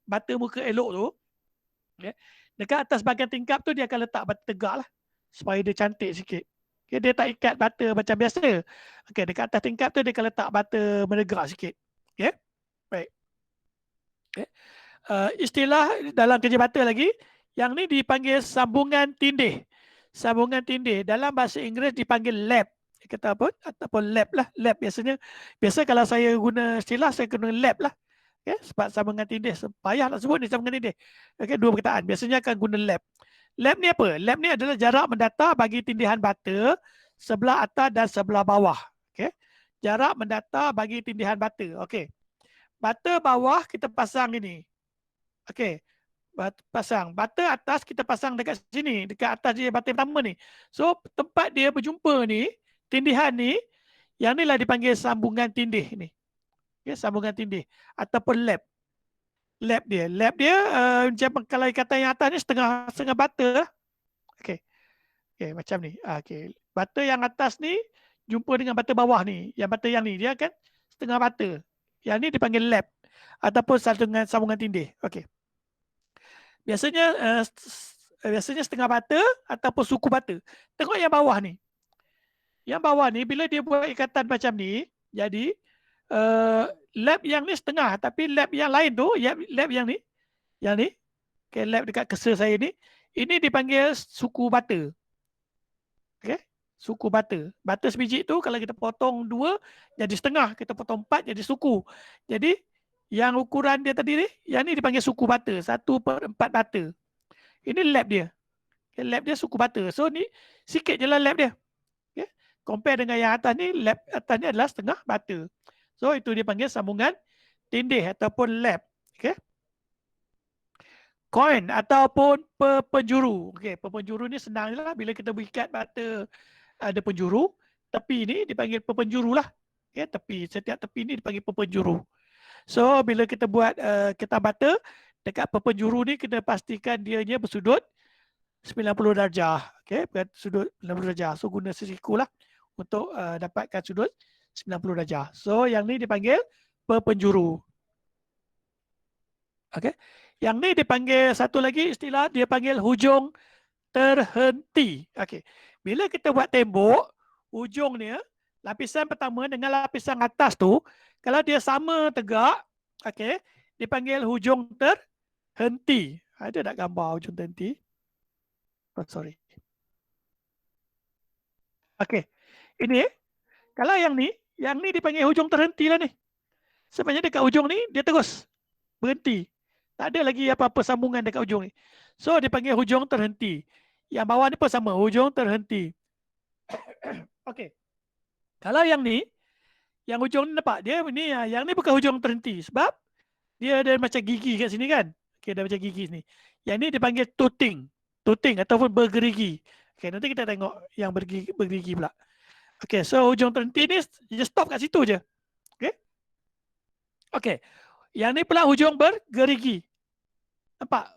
bata muka elok tu, okay, dekat atas bahagian tingkap tu dia akan letak bata tegak lah supaya dia cantik sikit. Okay, dia tak ikat bata macam biasa. Okay, dekat atas tingkap tu dia akan letak bata menegak sikit. Okay, baik. Okay. Istilah dalam kerja bata lagi, yang ni dipanggil sambungan tindih. Sambungan tindih dalam bahasa Inggeris dipanggil lap. Kata apa? Ataupun lap lah. Lap biasa kalau saya guna istilah saya guna lap lah. Okay? Sebab sambungan tindih. Payah nak sebut ni sambungan tindih. Okay? Dua perkataan. Biasanya akan guna lap. Lap ni apa? Lap ni adalah jarak mendata bagi tindihan bata sebelah atas dan sebelah bawah. Okay? Jarak mendata bagi tindihan bata. Okay. Bata bawah kita pasang ini. Okey. Pasang. Bata atas kita pasang dekat sini. Dekat atas dia bata pertama ni. So tempat dia berjumpa ni, tindihan ni, yang ni lah dipanggil sambungan tindih ni. Okay, sambungan tindih. Ataupun lap. Lap dia. Lap dia macam kalau ikatan yang atas ni setengah bata lah. Okey. Okey, macam ni. Okey. Bata yang atas ni jumpa dengan bata bawah ni. Yang bata yang ni dia kan setengah bata. Yang ni dipanggil lap ataupun sambungan tindih. Okey. Biasanya setengah bata ataupun suku bata. Tengok yang bawah ni. Yang bawah ni bila dia buat ikatan macam ni, jadi lap yang ni setengah, tapi lap yang lain tu, lap yang ni, okay, lap dekat kesa saya ni, ini dipanggil suku bata. Okay, suku bata. Bata sebiji tu kalau kita potong 2 jadi setengah, kita potong 4 jadi suku. Jadi yang ukuran dia tadi ni, yang ni dipanggil suku bata, 1/4 bata. Ini lap dia. Okay, lap dia suku bata. So ni sikit je lah lap dia. Okay. Compare dengan yang atas ni, lap atas ni adalah setengah bata. So itu dia panggil sambungan tindih ataupun lap. Okay. Coin ataupun penjuru. Okay, penjuru ni senang je lah. Bila kita berikat bata ada penjuru, tepi ni dipanggil penjuru lah. Okay, tepi. Setiap tepi ni dipanggil penjuru. So bila kita buat ketam bata dekat penjuru ni, kita pastikan dia bersudut 90 darjah. Okay, sudut 90 darjah. So guna siku lah untuk dapatkan sudut 90 darjah. So yang ni dipanggil penjuru. Okay. Yang ni dipanggil satu lagi istilah, dia panggil hujung terhenti. Okay. Bila kita buat tembok, hujung ni, lapisan pertama dengan lapisan atas tu, kalau dia sama tegak, okay, dipanggil hujung terhenti. Ada tak gambar hujung terhenti? Oh, sorry. Okay. Ini, kalau yang ni dipanggil hujung terhenti lah ni. Sebenarnya dekat hujung ni, dia terus berhenti. Tak ada lagi apa-apa sambungan dekat hujung ni. So, dipanggil hujung terhenti. Yang bawah ni pun sama, hujung terhenti. Okay. Kalau yang ni, yang hujung ni nampak, dia ni, yang ni bukan hujung terhenti. Sebab, dia ada macam gigi kat sini kan. Okay, ada macam gigi sini. Yang ni dipanggil tooting. Tooting ataupun bergerigi. Okay, nanti kita tengok yang bergerigi pula. Okay, so hujung terhenti ni, dia stop kat situ je. Okay. Okay. Yang ni pula hujung bergerigi. Nampak?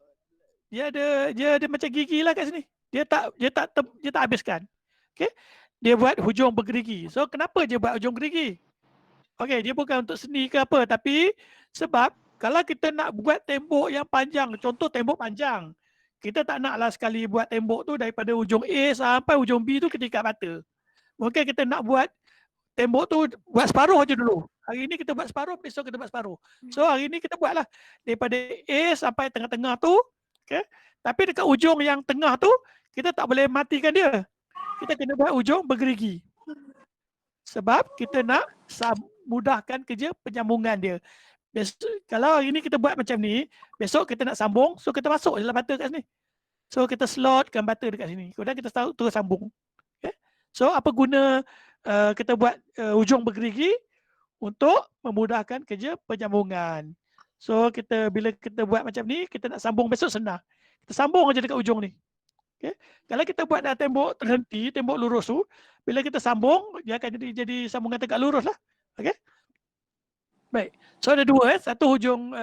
Dia ada macam gigi lah kat sini. Dia tak habiskan. Okay. Dia buat hujung bergerigi. So kenapa dia buat hujung gerigi? Okay, dia bukan untuk seni ke apa, tapi sebab kalau kita nak buat tembok yang panjang, contoh tembok panjang, kita tak naklah sekali buat tembok tu daripada hujung A sampai hujung B tu kita ikat bata. Mungkin kita nak buat tembok tu buat separuh aja dulu. Hari ni kita buat separuh, besok kita buat separuh. So hari ni kita buatlah daripada A sampai tengah-tengah tu, okay? Tapi dekat ujung yang tengah tu kita tak boleh matikan dia. Kita kena buat ujung bergerigi. Sebab kita nak mudahkan kerja penyambungan dia. Kalau hari ni kita buat macam ni, besok kita nak sambung, so kita masuk dalam bata kat sini. So kita slotkan bata dekat sini. Kemudian kita terus sambung. Okay? So apa guna kita buat hujung bergerigi? Untuk memudahkan kerja penyambungan. So bila kita buat macam ni, kita nak sambung besok senang. Kita sambung aja dekat ujung ni. Okay? Kalau kita buat dah tembok terhenti, tembok lurus tu, bila kita sambung, dia akan jadi sambungan tegak lurus lah. Okay? Baik. So ada dua, satu hujung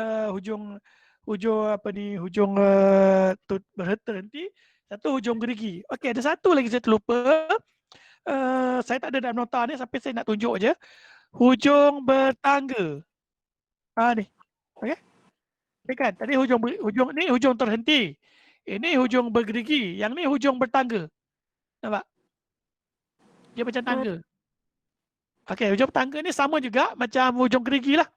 terhenti, satu hujung gerigi. Okay, ada satu lagi saya terlupa. Saya tak ada dalam nota ni, sampai saya nak tunjuk je. Hujung bertangga. Ni. Okey. Okay, kan? Tadi hujung ni hujung terhenti. Ini hujung bergerigi. Yang ni hujung bertangga. Nampak? Dia macam tangga. Okey, hujung bertangga ni sama juga macam hujung gerigi lah.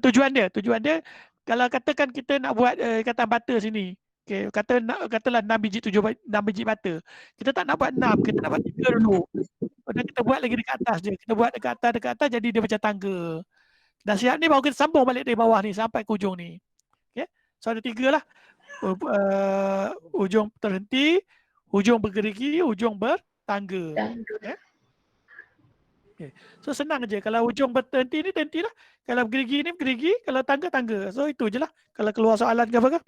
Tujuan dia kalau katakan kita nak buat ikatan bata sini. Okey, katalah 6 biji 6 biji bata. Kita tak nak buat 6, kita nak buat 3 dulu. Kemudian kita buat lagi dekat atas je. Kita buat dekat atas jadi dia macam tangga. Dah siap ni baru kita sambung balik dari bawah ni sampai ke ujung ni. Okey. So ada 3 lah. Ujung terhenti, ujung bergerigi, ujung bertangga. Okay. Okay. So senang je. Kalau ujung berhenti ni lah. Kalau bergerigi ni bergerigi, kalau tangga. So itu je lah. Kalau keluar soalan ke apa ke.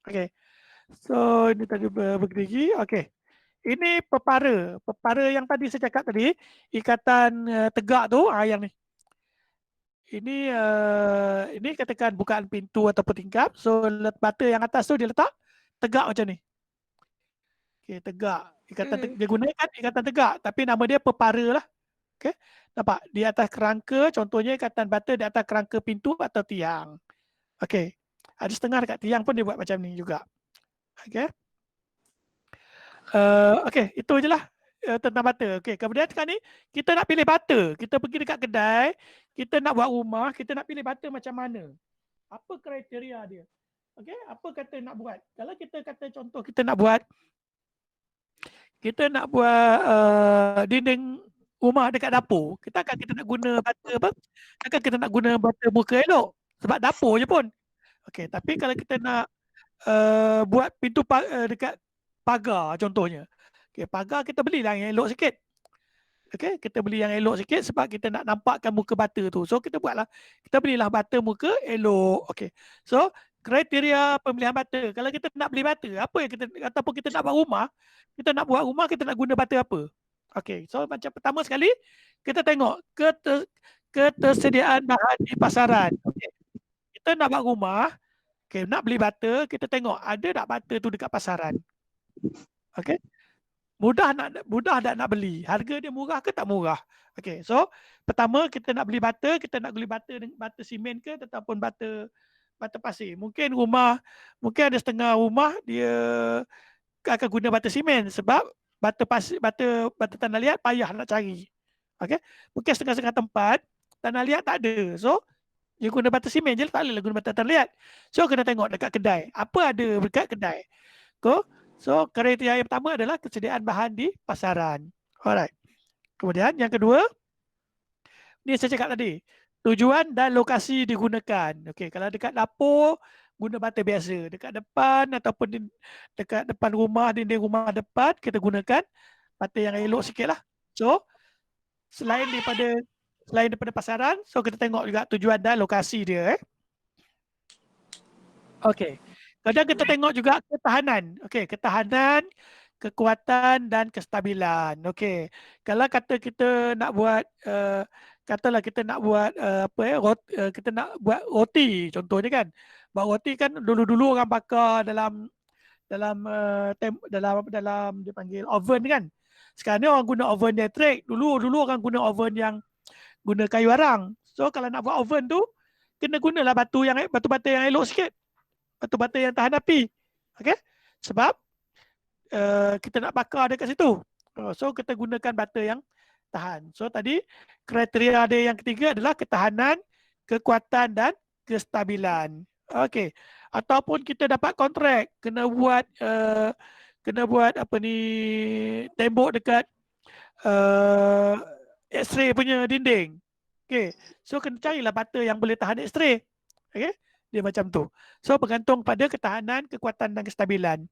Okay. So ini tadi bergerigi. Okay. Ini pepara. Pepara yang tadi saya cakap tadi, ikatan tegak tu, yang ni. Ini katakan bukaan pintu ataupun tingkap. So bata yang atas tu dia letak tegak macam ni. Okay, tegak. Dia gunakan ikatan tegak, tapi nama dia pepara lah. Okay, nampak? Di atas kerangka, contohnya ikatan bata di atas kerangka pintu atau tiang. Okay, ada setengah dekat tiang pun dia buat macam ni juga. Okay. Okay, itu je lah tentang bata. Okay, kemudian sekarang ni kita nak pilih bata. Kita pergi dekat kedai, kita nak buat rumah, kita nak pilih bata macam mana? Apa kriteria dia? Okay, apa kata nak buat? Kalau kita kata contoh kita nak buat dinding rumah dekat dapur, kita nak guna bata apa? Takkan kita nak guna bata muka elok sebab dapur je pun. Okay, tapi kalau kita nak buat pintu dekat pagar contohnya. Okay, pagar kita belilah yang elok sikit. Okay, kita beli yang elok sikit sebab kita nak nampakkan muka bata tu. So kita buatlah, kita belilah bata muka elok. Okay, so kriteria pemilihan bata. Kalau kita nak beli bata, apa yang ataupun kita nak buat rumah, kita nak guna bata apa? Okay, so macam pertama sekali, kita tengok ketersediaan bahan di pasaran. Okay. Kita nak buat rumah, okay, nak beli bata, kita tengok ada tak bata tu dekat pasaran. Okay. Mudah tak nak beli? Harga dia murah ke tak murah? Okay, so pertama kita nak beli bata, kita nak beli bata simen ke ataupun bata pasir. Mungkin ada setengah rumah dia akan guna bata simen sebab bata pasir, bata tanah liat payah nak cari. Okay, mungkin setengah-setengah tempat tanah liat tak ada. So dia guna bata simen je, tak boleh guna bata tanah liat. So kena tengok dekat kedai. Apa ada dekat kedai? So kriteria yang pertama adalah kesediaan bahan di pasaran. Alright. Kemudian yang kedua, ni saya cakap tadi, tujuan dan lokasi digunakan. Okey, kalau dekat dapur guna bata biasa, dekat depan ataupun dekat depan rumah, dinding rumah depan kita gunakan bata yang elok sikitlah. So selain daripada pasaran, so kita tengok juga tujuan dan lokasi dia. Okey. Kadang kita tengok juga ketahanan. Okey, ketahanan, kekuatan dan kestabilan. Okey. Kalau kata kita nak buat katalah kita nak buat kita nak buat roti contohnya kan. Buat roti kan dulu-dulu orang bakar dalam dia panggil oven kan. Sekarang ni orang guna oven elektrik. Dulu orang guna oven yang guna kayu arang. So kalau nak buat oven tu kena gunalah batu-bata yang elok sikit. Batu-bata yang tahan api. Okay? Sebab kita nak bakar dekat situ. So kita gunakan bata yang tahan. So tadi kriteria dia yang ketiga adalah ketahanan, kekuatan dan kestabilan. Okay. Ataupun kita dapat kontrak kena buat tembok dekat X-ray punya dinding. Okay. So kena carilah bata yang boleh tahan X-ray. Okay. Dia macam tu. So bergantung pada ketahanan, kekuatan dan kestabilan.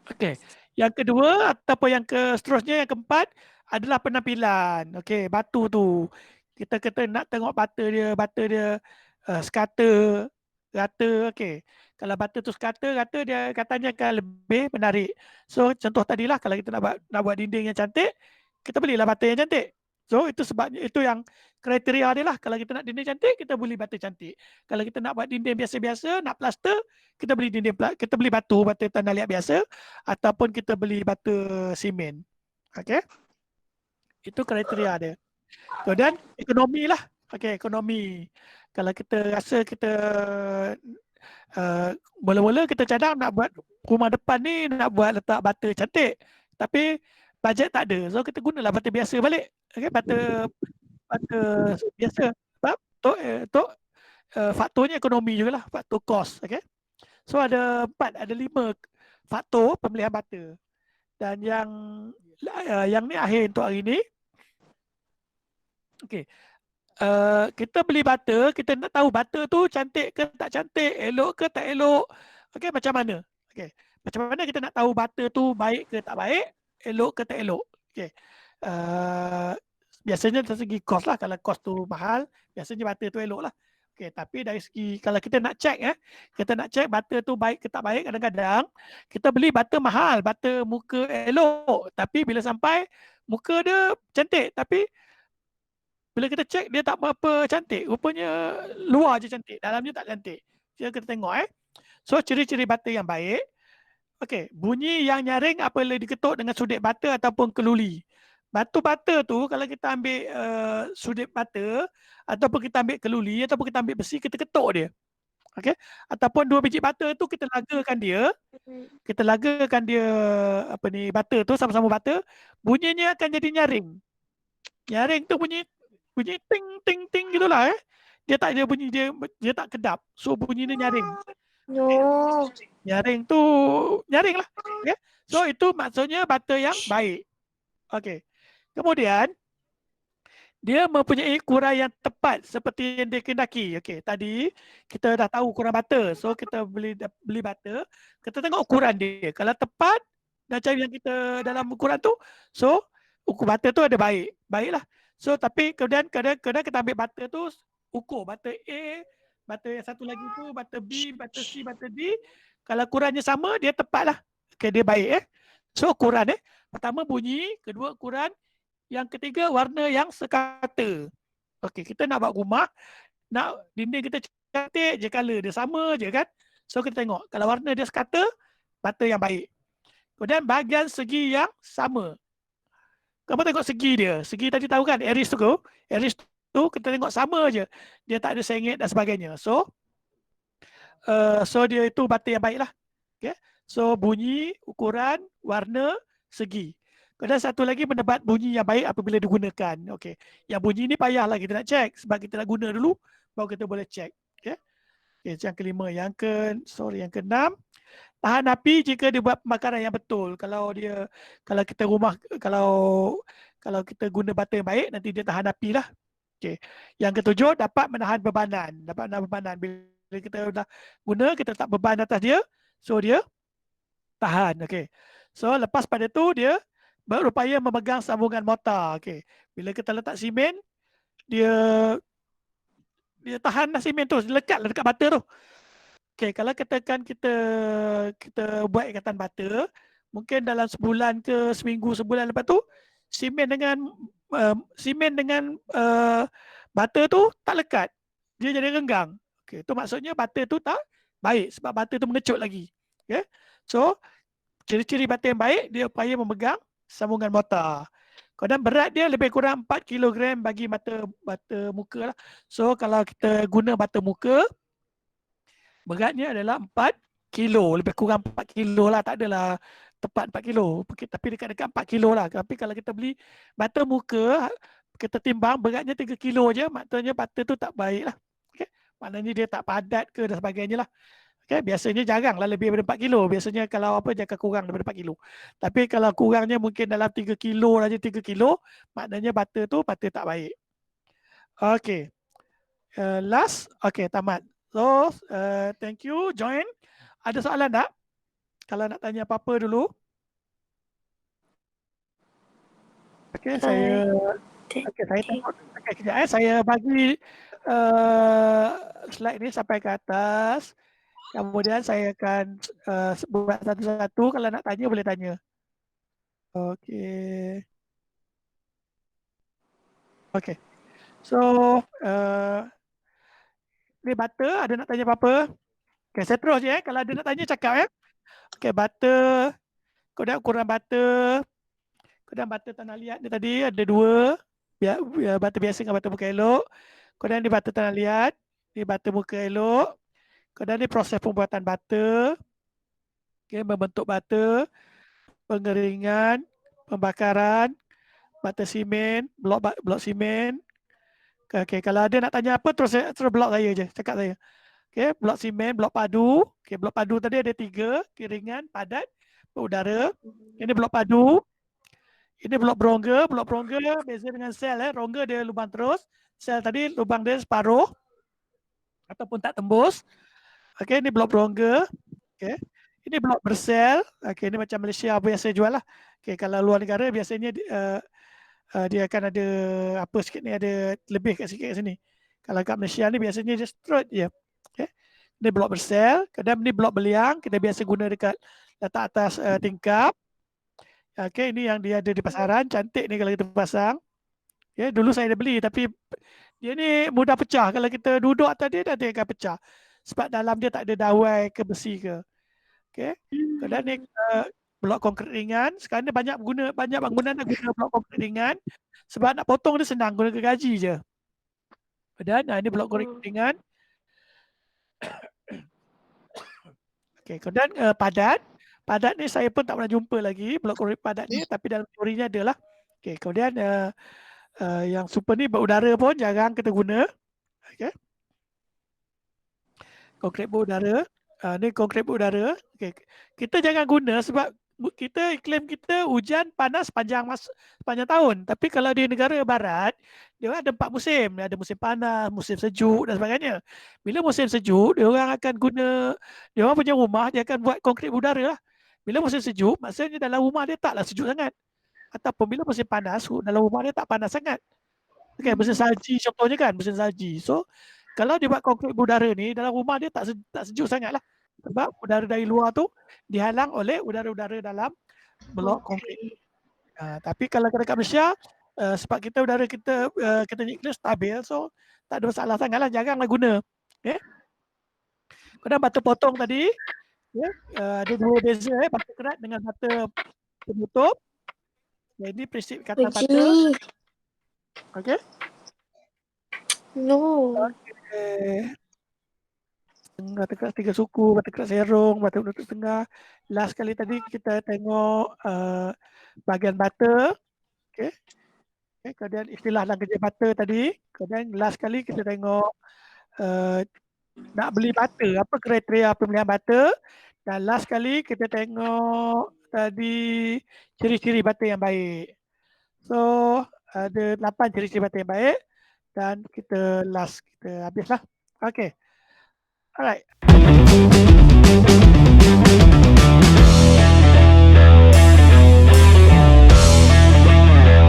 Okey. Yang kedua ataupun seterusnya yang keempat adalah penampilan. Okey, batu tu. Kita nak tengok bata dia sekata, rata. Okey. Kalau bata tu sekata, rata dia katanya akan lebih menarik. So contoh tadilah kalau kita nak buat dinding yang cantik, kita belilah bata yang cantik. So itu sebabnya itu yang kriteria dia lah. Kalau kita nak dinding cantik, kita beli bata cantik. Kalau kita nak buat dinding biasa-biasa, nak plaster, kita beli bata tanah liat biasa ataupun kita beli bata simen. Okey. Itu kriteria dia. Kemudian ekonomi lah. Okey, ekonomi. Kalau kita rasa kita mula-mula kita cadang nak buat rumah depan ni, nak buat letak bata cantik. Tapi bajet tak ada. So kita gunalah bata biasa balik. Okey, bata biasa. Sebab faktornya ekonomi juga lah, faktor cost. Okay? So ada 5 faktor pemilihan butter. Dan yang ni akhir untuk hari ni. Okay. Kita beli butter, kita nak tahu butter tu cantik ke tak cantik, elok ke tak elok. Okay, macam mana? Okay. Macam mana kita nak tahu butter tu baik ke tak baik, elok ke tak elok. Okay. Biasanya dari segi kos lah, kalau kos tu mahal, biasanya butter tu elok lah. Okay, tapi dari segi, kalau kita nak check kita nak check butter tu baik ke tak baik, kadang-kadang kita beli butter mahal, butter muka elok, tapi bila sampai muka dia cantik, tapi bila kita check dia tak apa cantik, rupanya luar je cantik, dalamnya tak cantik. Jadi kita tengok So ciri-ciri butter yang baik. Okey, bunyi yang nyaring apabila diketuk dengan sudik butter ataupun keluli. Batu butter tu kalau kita ambil sudik butter ataupun kita ambil keluli ataupun kita ambil besi, kita ketuk dia. Okey, ataupun 2 biji butter tu kita lagakan dia. Kita lagakan dia butter tu sama-sama butter, bunyinya akan jadi nyaring. Nyaring tu bunyi ting ting ting gitulah Dia tak ada bunyi, dia tak kedap. So bunyinya nyaring. No. Nyaring tu nyaring lah. Okay? So itu maksudnya butter yang baik. Okey. Kemudian dia mempunyai ukuran yang tepat seperti yang dikehendaki. Okey, tadi kita dah tahu ukuran butter. So kita beli butter, kita tengok ukuran dia. Kalau tepat macam yang kita dalam ukuran tu, so ukur butter tu ada baik. Baiklah. So tapi kemudian kadang-kadang kita ambil butter tu ukur butter A, butter yang satu lagi tu, butter B, butter C, butter D. Kalau ukurannya sama, dia tepat lah. Okay, dia baik So ukuran pertama bunyi, kedua ukuran, yang ketiga warna yang sekata. Okey, kita nak buat rumah, nak dinding kita cantik je, color dia sama je kan. So kita tengok, kalau warna dia sekata, butter yang baik. Kemudian bahagian segi yang sama. Kamu tengok segi dia. Segi tadi tahu kan, iris tu kita tengok sama je. Dia tak ada sengit dan sebagainya. So dia itu butter yang baik lah. Okay. So bunyi, ukuran, warna, segi. Kemudian satu lagi mendapat bunyi yang baik apabila digunakan. Okey. Yang bunyi ni payahlah kita nak check sebab kita nak guna dulu baru kita boleh check. Okey. Okay, yang kelima, yang keenam, tahan api jika dibuat pembakaran yang betul. Kalau kita rumah kalau kita guna butter yang baik, nanti dia tahan api lah. Okey. Yang ketujuh, dapat menahan bebanan. Bila kita dah guna, kita letak beban atas dia, so dia tahan. Okey. So lepas pada tu dia berupaya memegang sambungan mortar. Okey. Bila kita letak simen, dia tahan lah simen tu, lekat lah dekat butter tu. Okey, kalau katakan kita buat ikatan butter, mungkin dalam sebulan ke seminggu, sebulan lepas tu, simen dengan butter tu tak lekat. Dia jadi renggang. Okey, tu maksudnya butter tu tak baik sebab butter tu mengecut lagi. Okey. So ciri-ciri butter yang baik, dia upaya memegang sambungan mortar. Kemudian berat dia lebih kurang 4 kg bagi butter muka lah. So kalau kita guna butter muka, beratnya adalah 4 kilo, lebih kurang 4 kilo lah, tak adalah tepat 4 kilo, tapi dekat-dekat 4 kilo lah. Tapi kalau kita beli butter muka, kita timbang beratnya 3 kilo je, maknanya butter tu tak baik lah. Okay? Maknanya dia tak padat ke dan sebagainya lah. Okay? Biasanya jarang lah lebih daripada 4 kilo. Biasanya kalau jangan kurang daripada 4 kilo. Tapi kalau kurangnya mungkin dalam 3 kilo saja, 3 kilo, maknanya butter tu tak baik. Okay. Last, okay, tamat. So, thank you, join. Ada soalan tak? Kalau nak tanya apa-apa dulu. Okay, saya tengok. Okay, kejap saya bagi slide ni sampai ke atas. Kemudian saya akan buat satu-satu. Kalau nak tanya, boleh tanya. Okay. Okay. So, ni butter, ada nak tanya apa-apa? Okay, saya terus je. Kalau ada nak tanya, cakap Okay, butter. Kemudian ukuran butter. Kemudian butter tanah liat ni tadi ada 2. Butter biasa dengan butter muka elok. Kemudian ni butter tanah liat. Ni butter muka elok. Kemudian ni proses pembuatan butter. Okay, membentuk butter. Pengeringan. Pembakaran. Butter simen. Blok simen. Okey, kalau ada nak tanya apa terus blok saya je, cakap saya. Okey, blok simen, blok padu. Okey, blok padu tadi ada 3, ringan, padat, berudara. Ini blok padu. Ini blok berongga. Blok berongga beza dengan sel rongga dia lubang terus. Sel tadi lubang dia separuh ataupun tak tembus. Okey, ini blok berongga. Okey. Ini blok bersel. Okey, ini macam Malaysia biasa jual lah. Okey, kalau luar negara biasanya dia akan ada apa sikit ni, ada lebih kat sikit kat sini. Kalau kat Malaysia ni biasanya just straight je. Okay. Ni blok bersel, kadang ni blok beliang, kita biasa guna dekat letak atas tingkap. Okay, ini yang dia ada di pasaran, cantik ni kalau kita pasang. Okay, dulu saya dah beli tapi dia ni mudah pecah. Kalau kita duduk atas dia akan pecah. Sebab dalam dia tak ada dawai ke besi ke. Okay. Kadang ni blok konkrit ringan. Sekarang ni banyak bangunan dah guna blok konkrit ringan. Sebab nak potong dia senang, guna gergaji je. Dan ini blok konkrit ringan. Okay, kemudian padat. Padat ni saya pun tak pernah jumpa lagi blok konkrit padat ni, tapi dalam teorinya adalah. Okay, kemudian yang super ni berudara pun jarang kita guna. Okay. Konkrit berudara. Ni konkrit berudara. Okay. Kita jangan guna sebab kita iklim kita hujan panas sepanjang tahun. Tapi kalau di negara barat, dia ada 4 musim. Ada musim panas, musim sejuk dan sebagainya. Bila musim sejuk, dia orang akan guna, dia orang punya rumah, dia akan buat konkrit berudara lah. Bila musim sejuk, maksudnya dalam rumah dia taklah sejuk sangat. Ataupun bila musim panas, dalam rumah dia tak panas sangat. Okay, musim salji contohnya kan, musim salji. So, kalau dia buat konkrit berudara ni, dalam rumah dia tak sejuk sangat lah. Sebab udara dari luar tu dihalang oleh udara-udara dalam blok konkrit. Tapi kalau dekat Malaysia, sebab kita udara kita iklim stabil, so tak ada masalah sangat lah, jaranglah guna. Okay. Kemudian batu potong tadi, ada 2 beza, batu kerat dengan batu penutup. Jadi prinsip kata bata. Okay. No. Okay. Batu kerat 3 suku, batu kerat serong, batu penutup tengah. Last kali tadi kita tengok bahagian bata. Okay. Okay. Kemudian istilah dalam kerja bata tadi. Kemudian last kali kita tengok nak beli bata, apa kriteria pemilihan bata. Dan last kali kita tengok tadi ciri-ciri bata yang baik. So ada 8 ciri-ciri bata yang baik. Dan kita habislah. Okay. Alright.